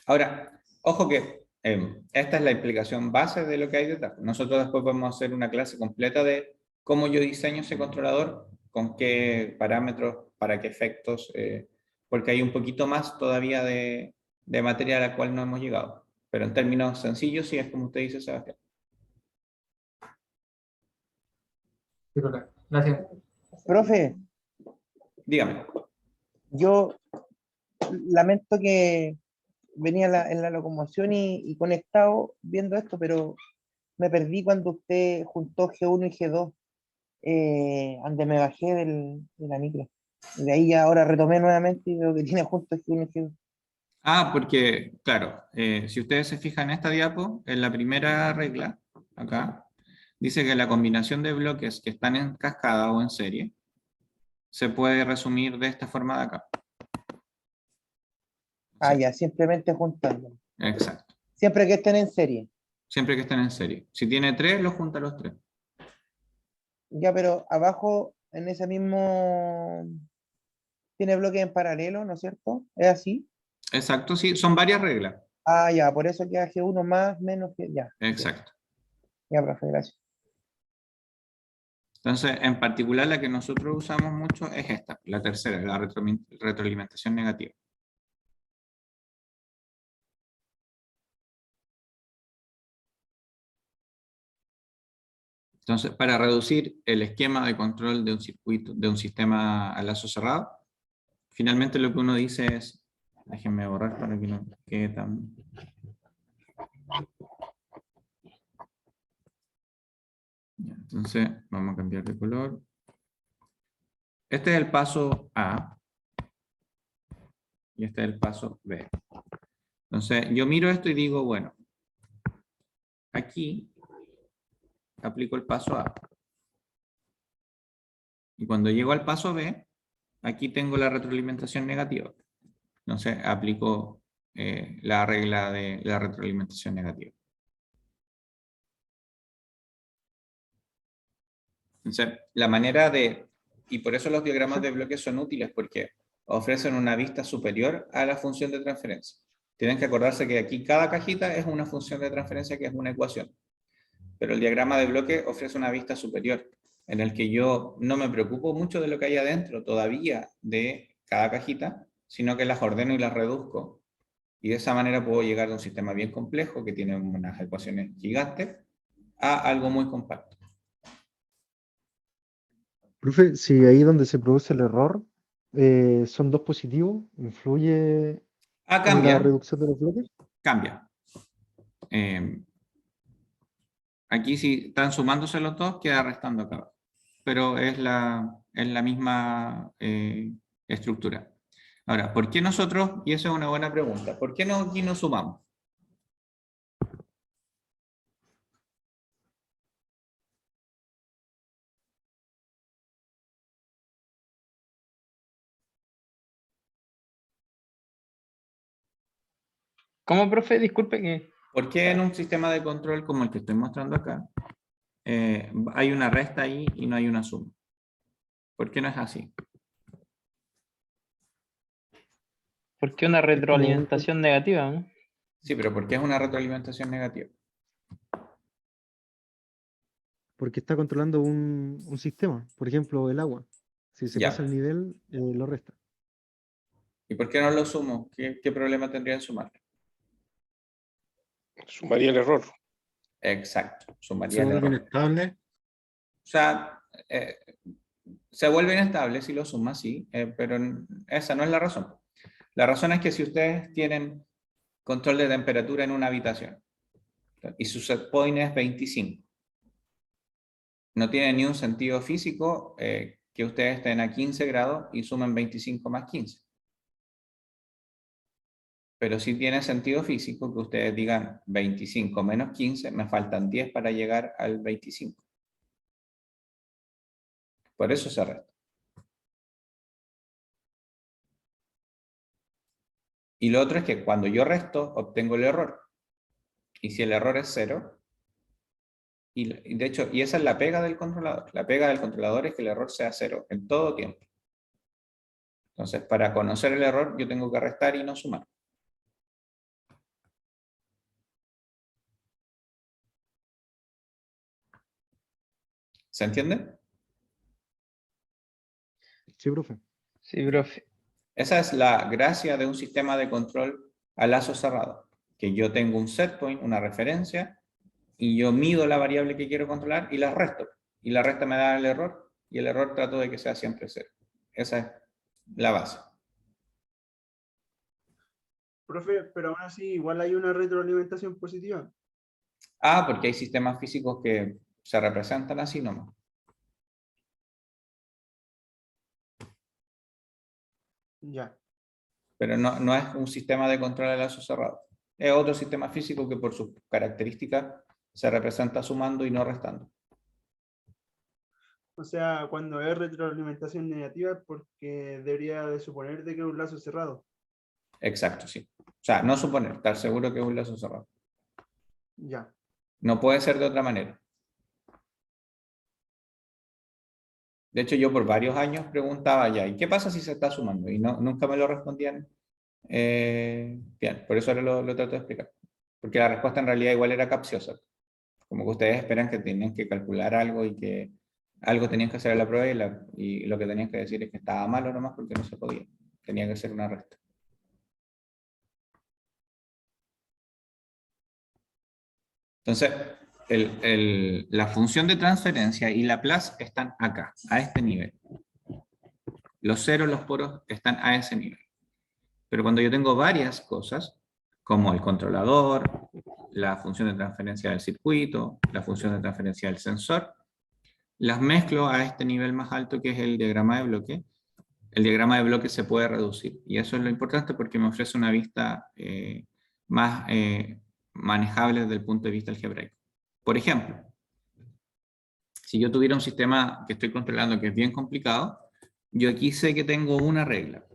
Ahora, ojo que esta es la explicación base de lo que hay detrás. Nosotros después vamos a hacer una clase completa de cómo yo diseño ese controlador, con qué parámetros, para qué efectos, porque hay un poquito más todavía de materia a la cual no hemos llegado. Pero en términos sencillos, sí es como usted dice, Sebastián. Sí, profe. Gracias. Profe, Dígame. yo lamento que venía en la locomoción y conectado viendo esto, pero me perdí cuando usted juntó G1 y G2, donde me bajé de la micro. Y de ahí ya ahora retomé nuevamente y veo que tiene juntos G1 y G2. Ah, porque, claro, si ustedes se fijan en esta diapo, en la primera regla, acá, dice que la combinación de bloques que están en cascada o en serie se puede resumir de esta forma de acá. Ah, ya, simplemente juntando. Exacto. Siempre que estén en serie. Siempre que estén en serie. Si tiene 3, los junta los 3. Ya, pero abajo, en ese mismo, tiene bloques en paralelo, ¿no es cierto? ¿Es así? Exacto, sí, son varias reglas. Ah, ya, por eso queda G1 más, menos que, ya. Exacto. Ya, profe, gracias. Entonces, en particular, la que nosotros usamos mucho es esta, la tercera, la retroalimentación negativa. Entonces, para reducir el esquema de control de un circuito, de un sistema a lazo cerrado, finalmente lo que uno dice es, déjenme borrar para que no quede tan... Ya, entonces, vamos a cambiar de color. Este es el paso A. Y este es el paso B. Entonces, yo miro esto y digo, bueno, aquí aplico el paso A. Y cuando llego al paso B, aquí tengo la retroalimentación negativa. Entonces, aplico la regla de la retroalimentación negativa. Entonces, la manera de... Y por eso los diagramas de bloques son útiles, porque ofrecen una vista superior a la función de transferencia. Tienen que acordarse que aquí cada cajita es una función de transferencia que es una ecuación. Pero el diagrama de bloque ofrece una vista superior, en el que yo no me preocupo mucho de lo que hay adentro todavía de cada cajita, sino que las ordeno y las reduzco. Y de esa manera puedo llegar de un sistema bien complejo, que tiene unas ecuaciones gigantes, a algo muy compacto. Profe, si ahí donde se produce el error son dos positivos, ¿influye en la Cambia. reducción de los bloques? Cambia. Aquí si están sumándose los dos, queda restando acá. Pero es la misma estructura. Ahora, ¿por qué nosotros, y esa es una buena pregunta, ¿por qué no aquí nos sumamos? ¿Cómo, profe? Disculpe que... ¿Por qué en un sistema de control como el que estoy mostrando acá, hay una resta ahí y no hay una suma? ¿Por qué no es así? ¿Por qué una retroalimentación negativa, no? Sí, pero ¿por qué es una retroalimentación negativa? Porque está controlando un sistema, por ejemplo, el agua. Si se Ya. pasa el nivel, lo resta. ¿Y por qué no lo sumo? ¿Qué problema tendría en sumar? Sumaría el error. Exacto, sumaría ¿Se el vuelve error. inestable? O sea, se vuelve inestable si lo sumas, sí, pero esa no es la razón. La razón es que si ustedes tienen control de temperatura en una habitación y su set point es 25, no tiene ni un sentido físico que ustedes estén a 15 grados y sumen 25 más 15. Pero sí tiene sentido físico que ustedes digan 25 menos 15, me faltan 10 para llegar al 25. Por eso se resta. Y lo otro es que cuando yo resto, obtengo el error. Y si el error es 0, y de hecho, y esa es la pega del controlador. La pega del controlador es que el error sea 0 en todo tiempo. Entonces, para conocer el error, yo tengo que restar y no sumar. ¿Se entiende? Sí, profe. Sí, profe. Esa es la gracia de un sistema de control a lazo cerrado, que yo tengo un set point, una referencia, y yo mido la variable que quiero controlar y la resto. Y la resta me da el error, y el error trato de que sea siempre 0. Esa es la base. Profe, pero aún así igual hay una retroalimentación positiva. Ah, porque hay sistemas físicos que se representan así nomás. Ya. Pero no es un sistema de control a lazo cerrado. Es otro sistema físico que por sus características se representa sumando y no restando. O sea, cuando es retroalimentación negativa es porque debería de suponer de que es un lazo cerrado. Exacto, sí. O sea, no suponer, estar seguro que es un lazo cerrado. Ya. No puede ser de otra manera. De hecho, yo por varios años preguntaba ya, ¿y qué pasa si se está sumando? Y nunca me lo respondían bien. Por eso ahora lo trato de explicar. Porque la respuesta en realidad igual era capciosa. Como que ustedes esperan que tenían que calcular algo y que algo tenían que hacer en la prueba y lo que tenían que decir es que estaba malo nomás porque no se podía. Tenía que ser una resta. Entonces, la función de transferencia y la plus están acá, a este nivel. Los ceros, los poros están a ese nivel. Pero cuando yo tengo varias cosas, como el controlador, la función de transferencia del circuito, la función de transferencia del sensor, las mezclo a este nivel más alto que es el diagrama de bloque. El diagrama de bloque se puede reducir. Y eso es lo importante porque me ofrece una vista más manejable desde el punto de vista algebraico. Por ejemplo, si yo tuviera un sistema que estoy controlando que es bien complicado, yo aquí sé que tengo una regla,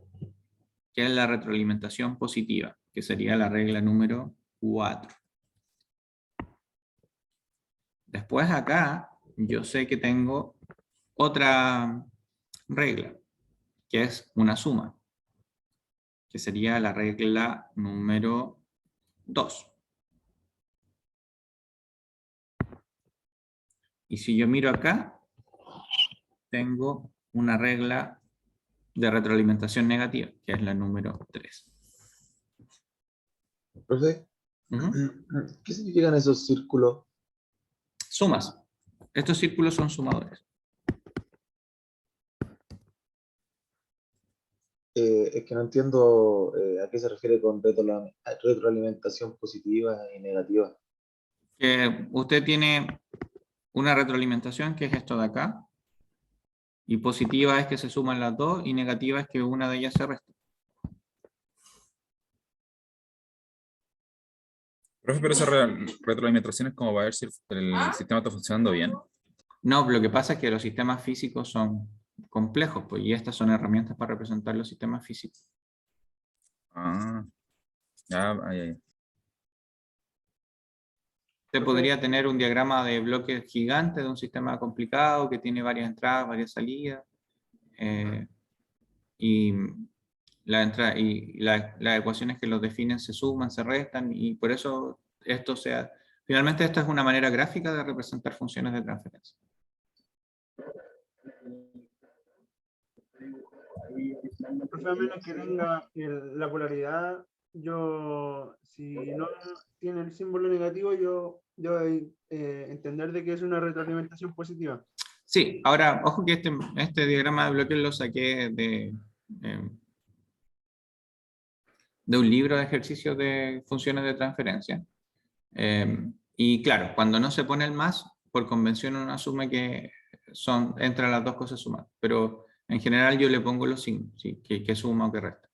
que es la retroalimentación positiva, que sería la regla número 4. Después acá, yo sé que tengo otra regla, que es una suma, que sería la regla número 2. Y si yo miro acá, tengo una regla de retroalimentación negativa, que es la número 3. Profe, ¿qué significan esos círculos? Sumas. Estos círculos son sumadores. Es que no entiendo a qué se refiere con retroalimentación positiva y negativa. Usted tiene una retroalimentación, que es esto de acá, y positiva es que se suman las dos, y negativa es que una de ellas se resta. Profe, pero esa retroalimentación es como para ver si el sistema está funcionando bien. No, lo que pasa es que los sistemas físicos son complejos, pues, y estas son herramientas para representar los sistemas físicos. Ah, ya, ya. Usted podría tener un diagrama de bloques gigante de un sistema complicado que tiene varias entradas, varias salidas, y las ecuaciones que los definen se suman, se restan, y por eso finalmente esta es una manera gráfica de representar funciones de transferencia. Profe, a menos que tenga la polaridad, si no tiene el símbolo negativo, yo entender de que es una retroalimentación positiva. Sí, ahora, ojo que este diagrama de bloques lo saqué de un libro de ejercicios de funciones de transferencia. Y claro, cuando no se pone el más, por convención uno asume que entre las dos cosas sumadas. Pero en general yo le pongo los signos, ¿sí? que suma o que resta.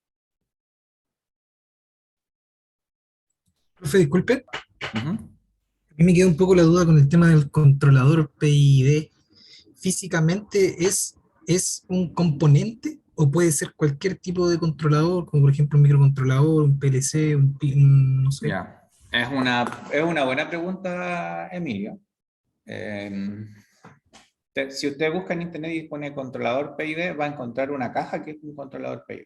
Profe, disculpe. A mí me queda un poco la duda con el tema del controlador PID. ¿Físicamente es un componente o puede ser cualquier tipo de controlador, como por ejemplo un microcontrolador, un PLC, no sé? Ya. Es una buena pregunta, Emilio. Si usted busca en internet y pone controlador PID, va a encontrar una caja que es un controlador PID.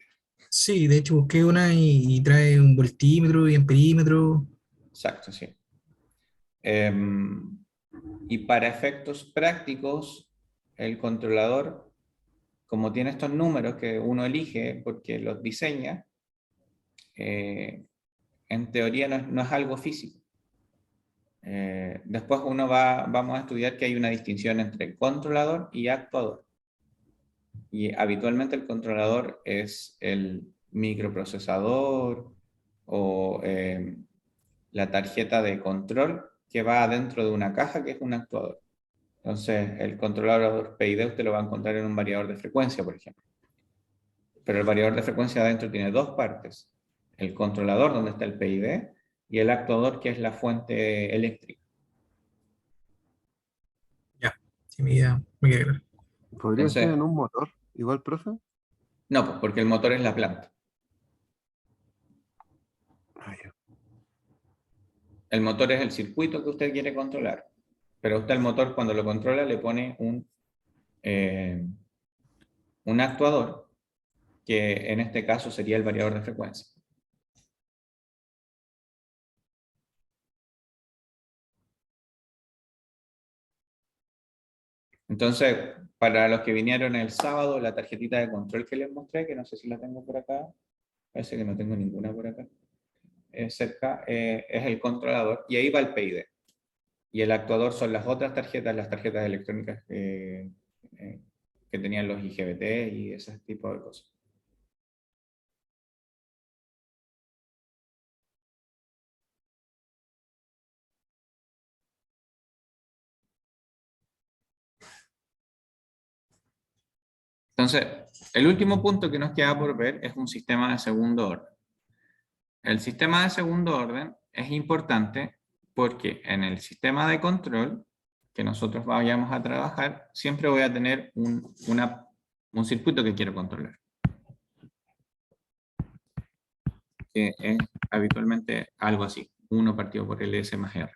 Sí, de hecho busqué una y trae un voltímetro y amperímetro. Exacto, sí. Y para efectos prácticos, el controlador, como tiene estos números que uno elige porque los diseña, en teoría no es algo físico. Después vamos a estudiar que hay una distinción entre controlador y actuador. Y habitualmente el controlador es el microprocesador o la tarjeta de control que va adentro de una caja que es un actuador. Entonces, el controlador PID usted lo va a encontrar en un variador de frecuencia, por ejemplo. Pero el variador de frecuencia adentro tiene dos partes. El controlador, donde está el PID, y el actuador, que es la fuente eléctrica. Sí, me queda claro. ¿Podría Entonces, ser en un motor igual, profe? no, pues porque el motor es la planta. El motor es el circuito que usted quiere controlar. Pero usted el motor, cuando lo controla, le pone un actuador, que en este caso sería el variador de frecuencia. Entonces, para los que vinieron el sábado, la tarjetita de control que les mostré, que no sé si la tengo por acá, parece que no tengo ninguna por acá, cerca, es el controlador, y ahí va el PID. Y el actuador son las otras tarjetas, las tarjetas electrónicas que tenían los IGBT y ese tipo de cosas. Entonces, el último punto que nos queda por ver es un sistema de segundo orden. El sistema de segundo orden es importante porque en el sistema de control que nosotros vayamos a trabajar, siempre voy a tener un circuito que quiero controlar. Que es habitualmente algo así, 1 partido por LS más R.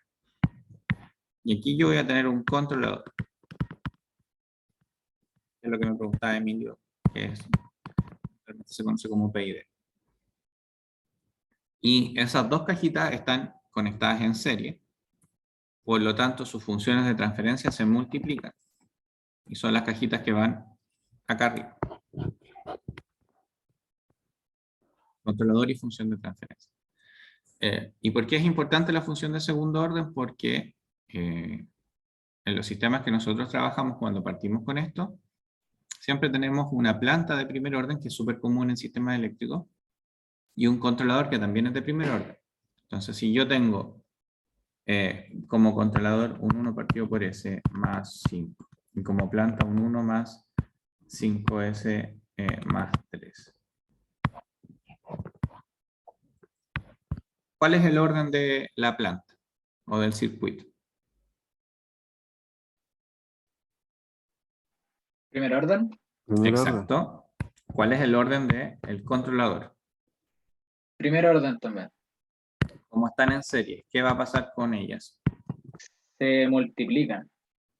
Y aquí yo voy a tener un controlador. Es lo que me preguntaba Emilio, que se conoce como PID. Y esas dos cajitas están conectadas en serie. Por lo tanto, sus funciones de transferencia se multiplican. Y son las cajitas que van acá arriba. Controlador y función de transferencia. ¿Y por qué es importante la función de segundo orden? Porque en los sistemas que nosotros trabajamos cuando partimos con esto, siempre tenemos una planta de primer orden que es súper común en sistemas eléctricos y un controlador que también es de primer orden. Entonces, si yo tengo como controlador un 1 partido por S más 5 y como planta un 1 más 5S más 3. ¿Cuál es el orden de la planta o del circuito? ¿Primer orden? Exacto. ¿Cuál es el orden del controlador? Primer orden también. Como están en serie, ¿qué va a pasar con ellas? Se multiplican.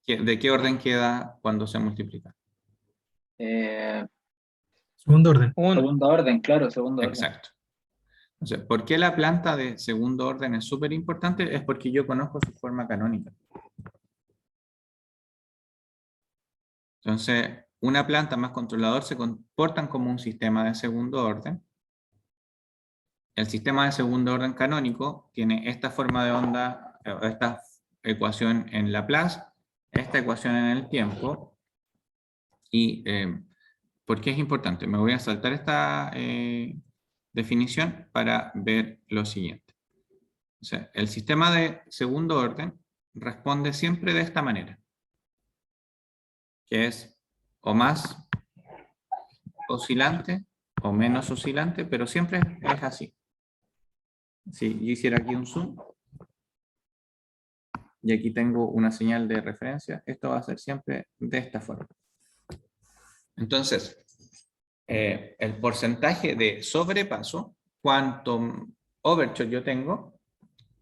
¿De qué orden queda cuando se multiplican? Segundo orden. Segundo orden, claro, segundo orden. Exacto. Entonces, ¿por qué la planta de segundo orden es súper importante? Es porque yo conozco su forma canónica. Entonces, una planta más controlador se comportan como un sistema de segundo orden. El sistema de segundo orden canónico tiene esta forma de onda, esta ecuación en Laplace, esta ecuación en el tiempo. ¿Y por qué es importante? Me voy a saltar esta definición para ver lo siguiente. O sea, el sistema de segundo orden responde siempre de esta manera, que es o más oscilante o menos oscilante, pero siempre es así. Si yo hiciera aquí un zoom y aquí tengo una señal de referencia, esto va a ser siempre de esta forma. Entonces, el porcentaje de sobrepaso, cuánto overshoot yo tengo,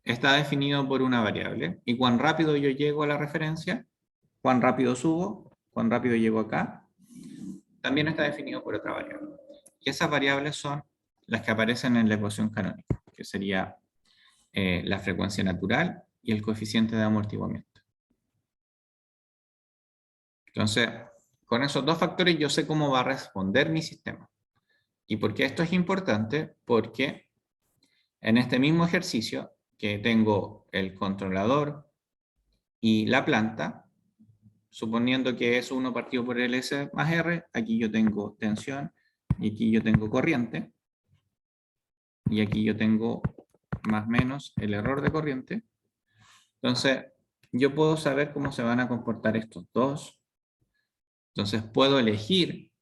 está definido por una variable. Y cuán rápido yo llego a la referencia, cuán rápido subo, cuán rápido llego acá, también está definido por otra variable. Y esas variables son las que aparecen en la ecuación canónica, que sería la frecuencia natural y el coeficiente de amortiguamiento. Entonces, con esos dos factores yo sé cómo va a responder mi sistema. ¿Y por qué esto es importante? Porque en este mismo ejercicio que tengo el controlador y la planta, suponiendo que es 1 partido por LS más R, aquí yo tengo tensión y aquí yo tengo corriente. Y aquí yo tengo más o menos el error de corriente. Entonces, yo puedo saber cómo se van a comportar estos dos. Entonces, puedo elegir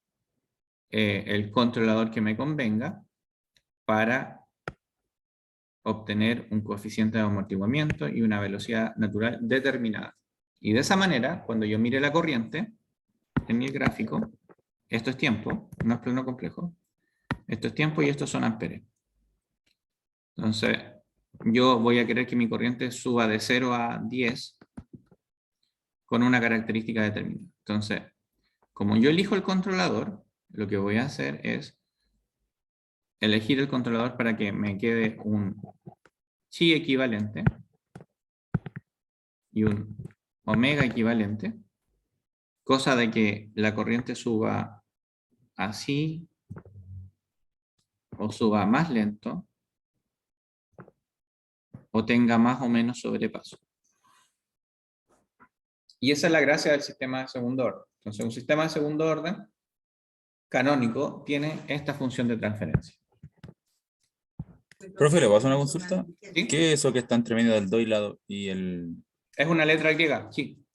el controlador que me convenga para obtener un coeficiente de amortiguamiento y una velocidad natural determinada. Y de esa manera, cuando yo mire la corriente en mi gráfico, esto es tiempo, no es plano complejo, esto es tiempo y estos son amperes. Entonces, yo voy a querer que mi corriente suba de 0 a 10 con una característica determinada. Entonces, como yo elijo el controlador, lo que voy a hacer es elegir el controlador para que me quede un chi equivalente y un omega equivalente, cosa de que la corriente suba así o suba más lento o tenga más o menos sobrepaso. Y esa es la gracia del sistema de segundo orden. Entonces, un sistema de segundo orden canónico tiene esta función de transferencia. Profe, ¿le puedo hacer una consulta? ¿Sí? ¿Qué es eso que está entre medio del do y lado y el...? Es una letra griega, sí.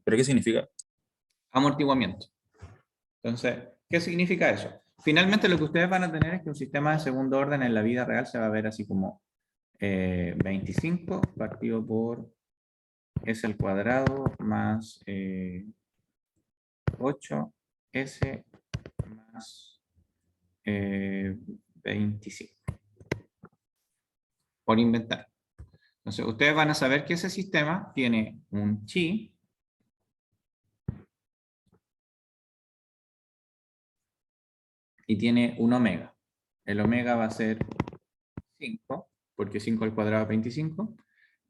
¿Pero qué significa? Amortiguamiento. Entonces, ¿qué significa eso? Finalmente lo que ustedes van a tener es que un sistema de segundo orden en la vida real se va a ver así como 25 partido por S al cuadrado más 8S más 25. Por inventar. Entonces, ustedes van a saber que ese sistema tiene un chi y tiene un omega. El omega va a ser 5, porque 5 al cuadrado es 25,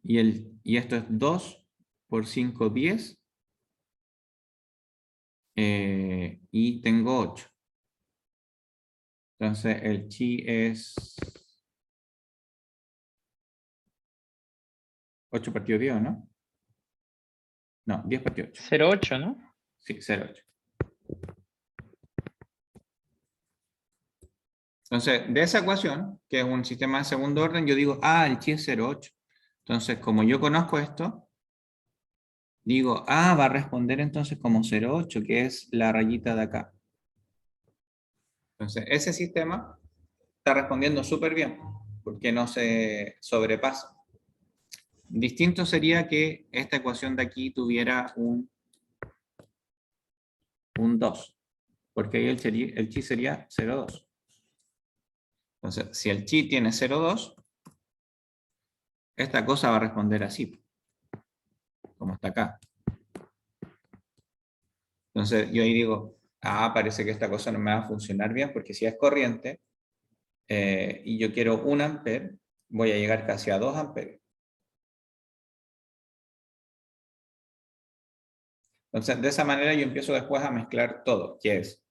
y esto es 2 por 5, 10, y tengo 8. Entonces el chi es 8 partido 10, ¿no? No, 10 partido 8. 0,8, ¿no? Sí, 0,8. Entonces, de esa ecuación, que es un sistema de segundo orden, yo digo, el chi es 0,8. Entonces, como yo conozco esto, digo, va a responder entonces como 0,8, que es la rayita de acá. Entonces, ese sistema está respondiendo súper bien, porque no se sobrepasa. Distinto sería que esta ecuación de aquí tuviera un 2, porque ahí el chi sería 0,2. Entonces, si el chi tiene 0,2, esta cosa va a responder así, como está acá. Entonces, yo ahí digo, parece que esta cosa no me va a funcionar bien, porque si es corriente, y yo quiero 1 amper, voy a llegar casi a 2 amperes. Entonces, de esa manera yo empiezo después a mezclar todo, que es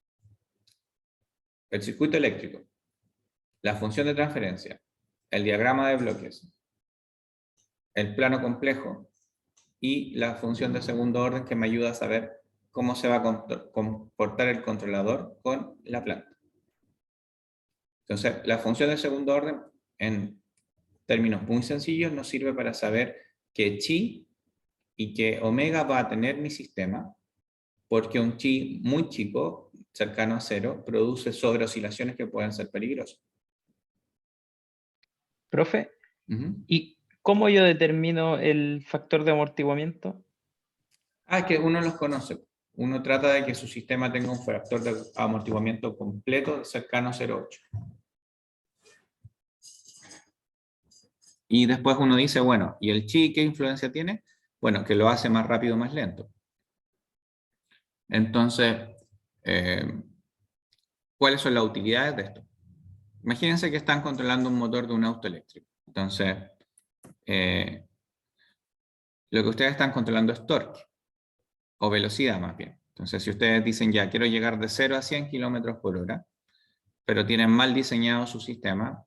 el circuito eléctrico, la función de transferencia, el diagrama de bloques, el plano complejo y la función de segundo orden que me ayuda a saber cómo se va a comportar el controlador con la planta. Entonces, la función de segundo orden, en términos muy sencillos, nos sirve para saber que chi y que omega va a tener mi sistema, porque un chi muy chico, cercano a 0, produce sobreoscilaciones que pueden ser peligrosas. Profe, ¿y cómo yo determino el factor de amortiguamiento? Que uno los conoce. Uno trata de que su sistema tenga un factor de amortiguamiento completo cercano a 0,8. Y después uno dice, bueno, ¿y el chi qué influencia tiene? Bueno, que lo hace más rápido o más lento. Entonces, ¿cuáles son las utilidades de esto? Imagínense que están controlando un motor de un auto eléctrico. Entonces, lo que ustedes están controlando es torque. o velocidad más bien. Entonces, si ustedes dicen ya, quiero llegar de 0 a 100 kilómetros por hora, pero tienen mal diseñado su sistema,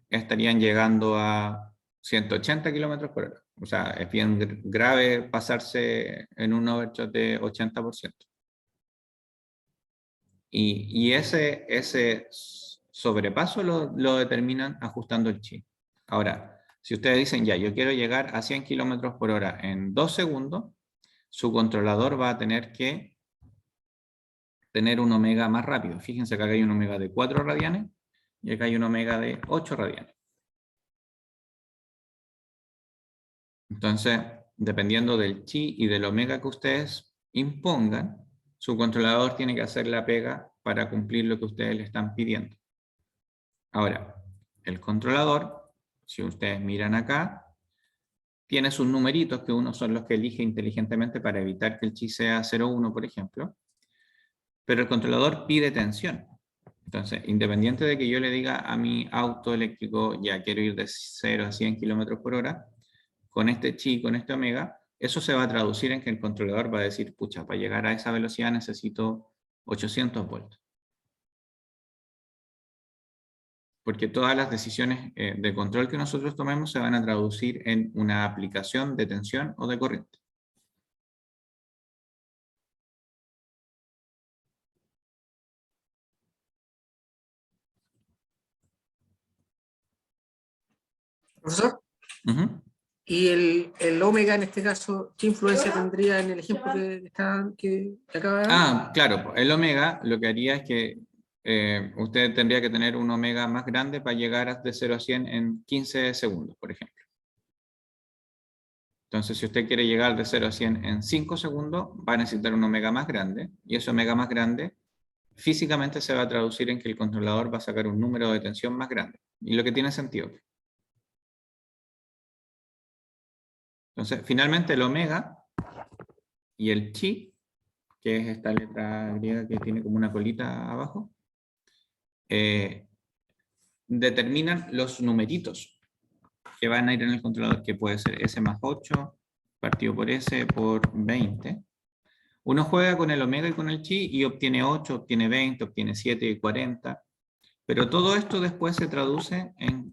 estarían llegando a 180 kilómetros por hora. O sea, es bien grave pasarse en un overshot de 80%. Y ese sobrepaso lo determinan ajustando el chi. Ahora, si ustedes dicen ya, yo quiero llegar a 100 kilómetros por hora en 2 segundos, su controlador va a tener que tener un omega más rápido. Fíjense que acá hay un omega de 4 radianes y acá hay un omega de 8 radianes. Entonces, dependiendo del chi y del omega que ustedes impongan, su controlador tiene que hacer la pega para cumplir lo que ustedes le están pidiendo. Ahora, el controlador, si ustedes miran acá, tiene sus numeritos, que unos son los que elige inteligentemente para evitar que el chi sea 0,1, por ejemplo. Pero el controlador pide tensión. Entonces, independiente de que yo le diga a mi auto eléctrico, ya quiero ir de 0 a 100 kilómetros por hora, con este chi, con este omega, eso se va a traducir en que el controlador va a decir, pucha, para llegar a esa velocidad necesito 800 voltios. Porque todas las decisiones de control que nosotros tomemos se van a traducir en una aplicación de tensión o de corriente. Profesor, Ujú. ¿y el omega en este caso, qué influencia tendría en el ejemplo que acaba de dar? Ah, claro, el omega lo que haría es que usted tendría que tener un omega más grande para llegar de 0 a 100 en 15 segundos, por ejemplo. Entonces, si usted quiere llegar de 0 a 100 en 5 segundos, va a necesitar un omega más grande, y ese omega más grande físicamente se va a traducir en que el controlador va a sacar un número de tensión más grande, y lo que tiene sentido. Entonces, finalmente el omega y el chi, que es esta letra griega que tiene como una colita abajo, determinan los numeritos que van a ir en el controlador, que puede ser S más 8 partido por S por 20. Uno juega con el omega y con el chi y obtiene 8, obtiene 20, obtiene 7 y 40. Pero todo esto después se traduce en...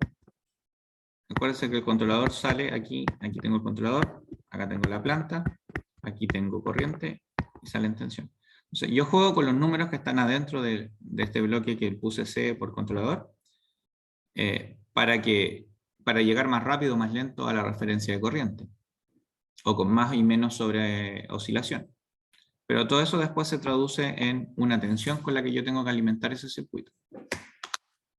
Acuérdense que el controlador sale aquí, aquí tengo el controlador, acá tengo la planta, aquí tengo corriente y sale en tensión. Entonces, yo juego con los números que están adentro de este bloque que puse C por controlador, para llegar más rápido o más lento a la referencia de corriente, o con más y menos sobre oscilación. Pero todo eso después se traduce en una tensión con la que yo tengo que alimentar ese circuito.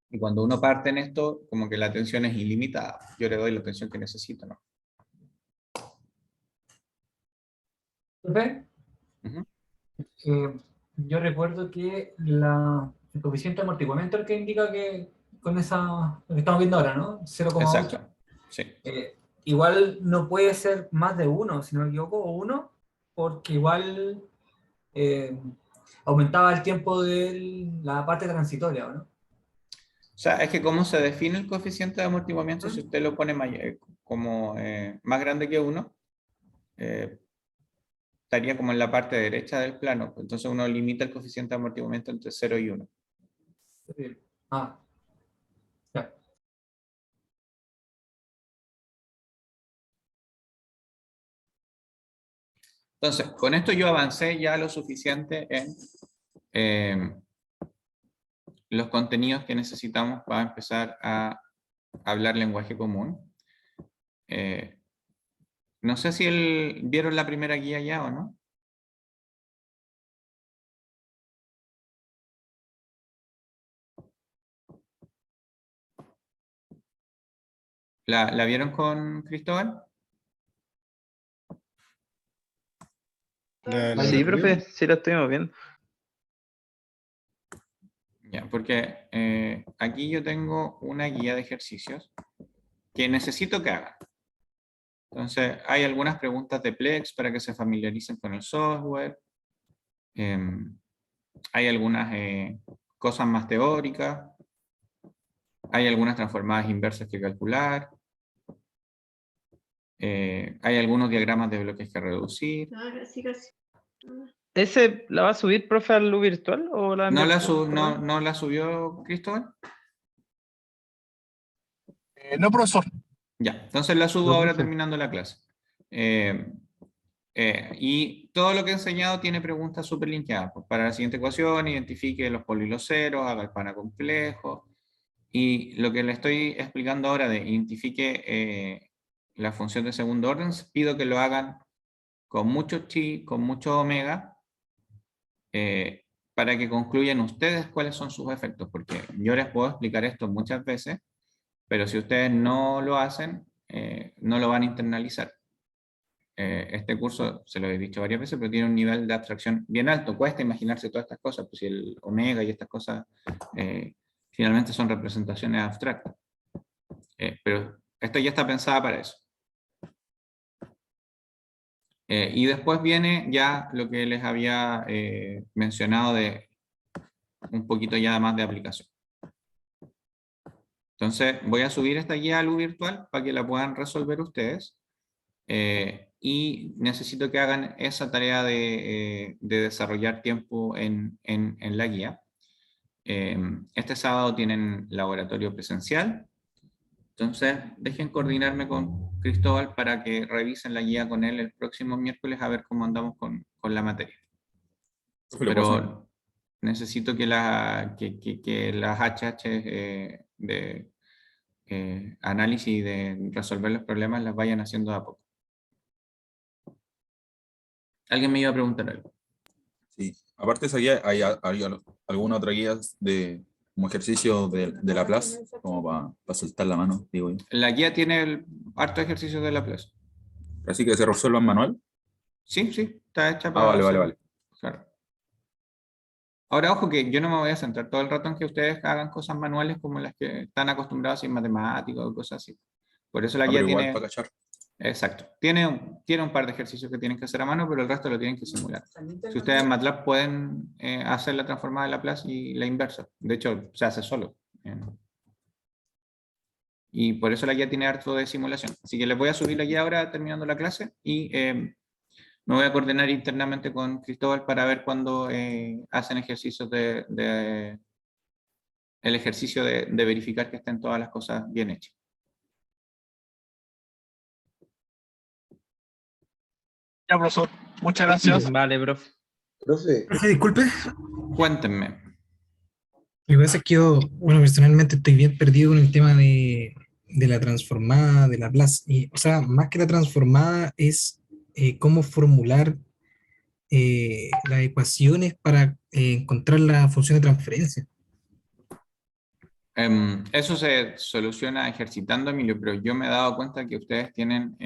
Y cuando uno parte en esto, como que la tensión es ilimitada. Yo le doy la tensión que necesito, ¿no? ¿Profe? Yo recuerdo que el coeficiente de amortiguamiento es el que indica que con esa, lo que estamos viendo ahora, ¿no? 0,8. Exacto. Sí. Igual no puede ser más de 1, si no me equivoco, o 1, porque igual aumentaba el tiempo de la parte transitoria, ¿no? O sea, es que cómo se define el coeficiente de amortiguamiento, si usted lo pone como más grande que 1, estaría como en la parte derecha del plano. Entonces uno limita el coeficiente de amortiguamiento entre 0 y 1. Ah, ya. Entonces, con esto yo avancé ya lo suficiente en los contenidos que necesitamos para empezar a hablar lenguaje común. No sé si vieron la primera guía ya o no. ¿La vieron con Cristóbal? Sí, profe, sí la estuvimos viendo. Ya, porque aquí yo tengo una guía de ejercicios que necesito que hagan. Entonces, hay algunas preguntas de Plex para que se familiaricen con el software. Hay algunas cosas más teóricas. Hay algunas transformadas inversas que calcular. Hay algunos diagramas de bloques que reducir. Ahora sí, casi. ¿Ese la va a subir, profe, al U virtual o la va a ¿No enviar la, por correo? no la subió Cristóbal? No, profesor. Ya, entonces la subo No, ahora profe. terminando la clase. Y todo lo que he enseñado tiene preguntas súper linkeadas. Pues para la siguiente ecuación, identifique los polos y los ceros, haga el pana complejo. Y lo que le estoy explicando ahora de identifique la función de segundo orden, pido que lo hagan con mucho chi, con mucho omega, para que concluyan ustedes cuáles son sus efectos, porque yo les puedo explicar esto muchas veces, pero si ustedes no lo hacen, no lo van a internalizar. Este curso, se lo he dicho varias veces, pero tiene un nivel de abstracción bien alto. Cuesta imaginarse todas estas cosas, pues si el omega y estas cosas finalmente son representaciones abstractas. Pero esto ya está pensada para eso. Y después viene ya lo que les había mencionado de un poquito ya más de aplicación. Entonces voy a subir esta guía al U virtual para que la puedan resolver ustedes. Y necesito que hagan esa tarea de desarrollar tiempo en la guía. Este sábado tienen laboratorio presencial. Entonces, dejen coordinarme con Cristóbal para que revisen la guía con él el próximo miércoles a ver cómo andamos con la materia. Pero necesito que las HH de análisis y de resolver los problemas las vayan haciendo de a poco. ¿Alguien me iba a preguntar algo? Sí, aparte de esa guía, ¿hay alguna otra guía como ejercicio de Laplace? Como para soltar la mano, digo yo. La guía tiene harto ejercicio de Laplace. ¿Así que se resuelvan manual? Sí, está hecha para vale, hacerlo. vale. Claro. Ahora, ojo que yo no me voy a centrar todo el rato en que ustedes hagan cosas manuales como las que están acostumbrados en matemáticas o cosas así. Por eso la guía pero igual tiene... para cachar. Exacto. Tiene un par de ejercicios que tienen que hacer a mano, pero el resto lo tienen que simular. Si ustedes en MATLAB pueden hacer la transformada de Laplace y la inversa. De hecho, se hace solo. Y por eso la guía tiene harto de simulación. Así que les voy a subir la guía ahora terminando la clase y me voy a coordinar internamente con Cristóbal para ver cuándo hacen ejercicios el ejercicio de verificar que estén todas las cosas bien hechas. Ya, profesor. Muchas gracias. Vale, profe. Profe. Profe, disculpe. Cuéntenme. Lo que pasa es que yo, bueno, personalmente estoy bien perdido con el tema de la transformada, de Laplace. Y, o sea, más que la transformada es cómo formular las ecuaciones para encontrar la función de transferencia. Eso se soluciona ejercitando, Emilio, pero yo me he dado cuenta que ustedes tienen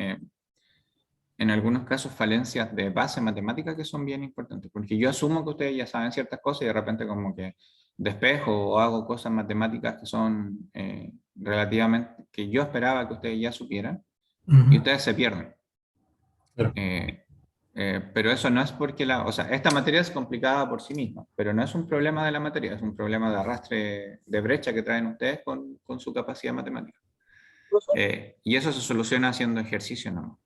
en algunos casos falencias de base matemática que son bien importantes, porque yo asumo que ustedes ya saben ciertas cosas y de repente como que despejo o hago cosas matemáticas que son relativamente, que yo esperaba que ustedes ya supieran, y ustedes se pierden. Claro. Pero eso no es porque o sea, esta materia es complicada por sí misma, pero no es un problema de la materia, es un problema de arrastre de brecha que traen ustedes con su capacidad matemática. Y eso se soluciona haciendo ejercicio, ¿no?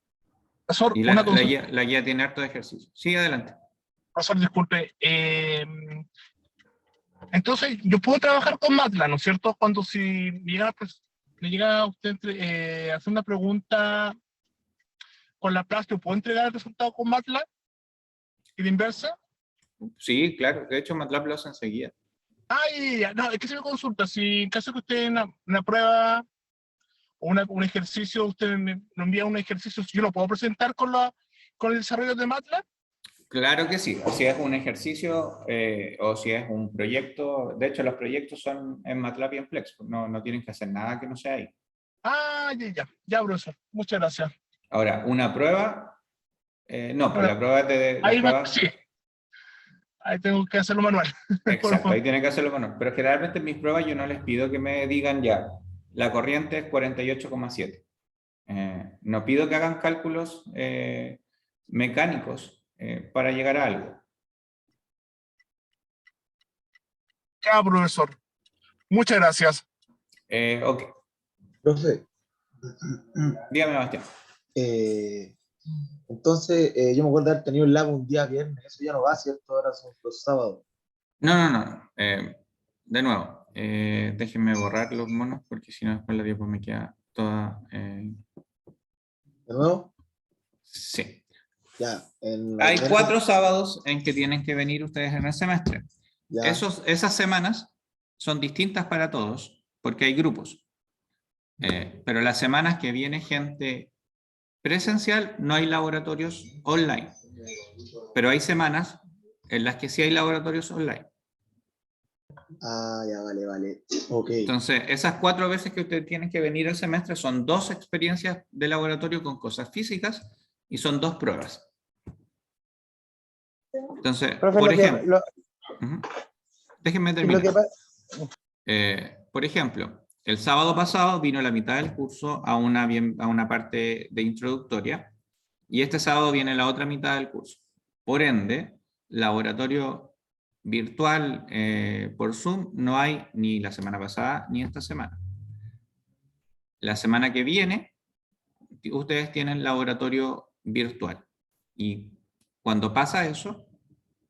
Profesor, Y una la guía tiene harto de ejercicio. Sí, adelante. Profesor, disculpe. Entonces, yo puedo trabajar con MATLAB, ¿no es cierto? Cuando si llega, pues, le llega a usted hacer una pregunta con Laplace, ¿yo puedo entregar el resultado con MATLAB? ¿Y la inversa? Sí, claro. De hecho, MATLAB lo hace enseguida. No, es que se me consulta. Si en caso que usted en una prueba o un ejercicio, usted me envía un ejercicio, ¿yo lo puedo presentar con el desarrollo de MATLAB? Claro que sí. Si es un ejercicio o si es un proyecto, de hecho los proyectos son en MATLAB y en Flex, no tienen que hacer nada que no sea ahí. Ya, profesor. Muchas gracias. Ahora, una prueba, no, pues la prueba es de... Sí. Ahí tengo que hacerlo manual. Exacto, ahí tiene que hacerlo manual. Pero generalmente en mis pruebas yo no les pido que me digan ya, la corriente es 48,7. No pido que hagan cálculos mecánicos para llegar a algo. Ya, profesor. Muchas gracias. Ok. Profe. Dígame, Bastián. Entonces, yo me acuerdo de haber tenido el lab un día viernes, eso ya no va, ¿cierto? Ahora son los sábados. No. De nuevo, déjenme borrar los monos porque si no después la diapo me queda toda... ¿De nuevo? Sí. Ya. Hay 4 sábados en que tienen que venir ustedes en el semestre. Ya. Esas semanas son distintas para todos porque hay grupos. Pero las semanas que viene gente presencial no hay laboratorios online. Pero hay semanas en las que sí hay laboratorios online. Ah, ya, vale. Ok. Entonces, esas 4 veces que ustedes tienen que venir al semestre son 2 experiencias de laboratorio con cosas físicas y son 2 pruebas. Entonces, Profe, por lo que- ejemplo, lo- Ujú. Déjenme lo terminar. que pa- Por ejemplo, el sábado pasado vino la mitad del curso a una parte de introductoria y este sábado viene la otra mitad del curso. Por ende, laboratorio virtual por Zoom no hay ni la semana pasada ni esta semana. La semana que viene, ustedes tienen laboratorio virtual. Y cuando pasa eso,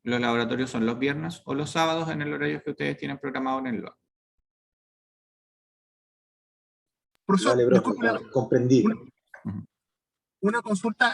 los laboratorios son los viernes o los sábados en el horario que ustedes tienen programado en el LOA. Profesor, Vale, profe, disculpe, comprendí. una consulta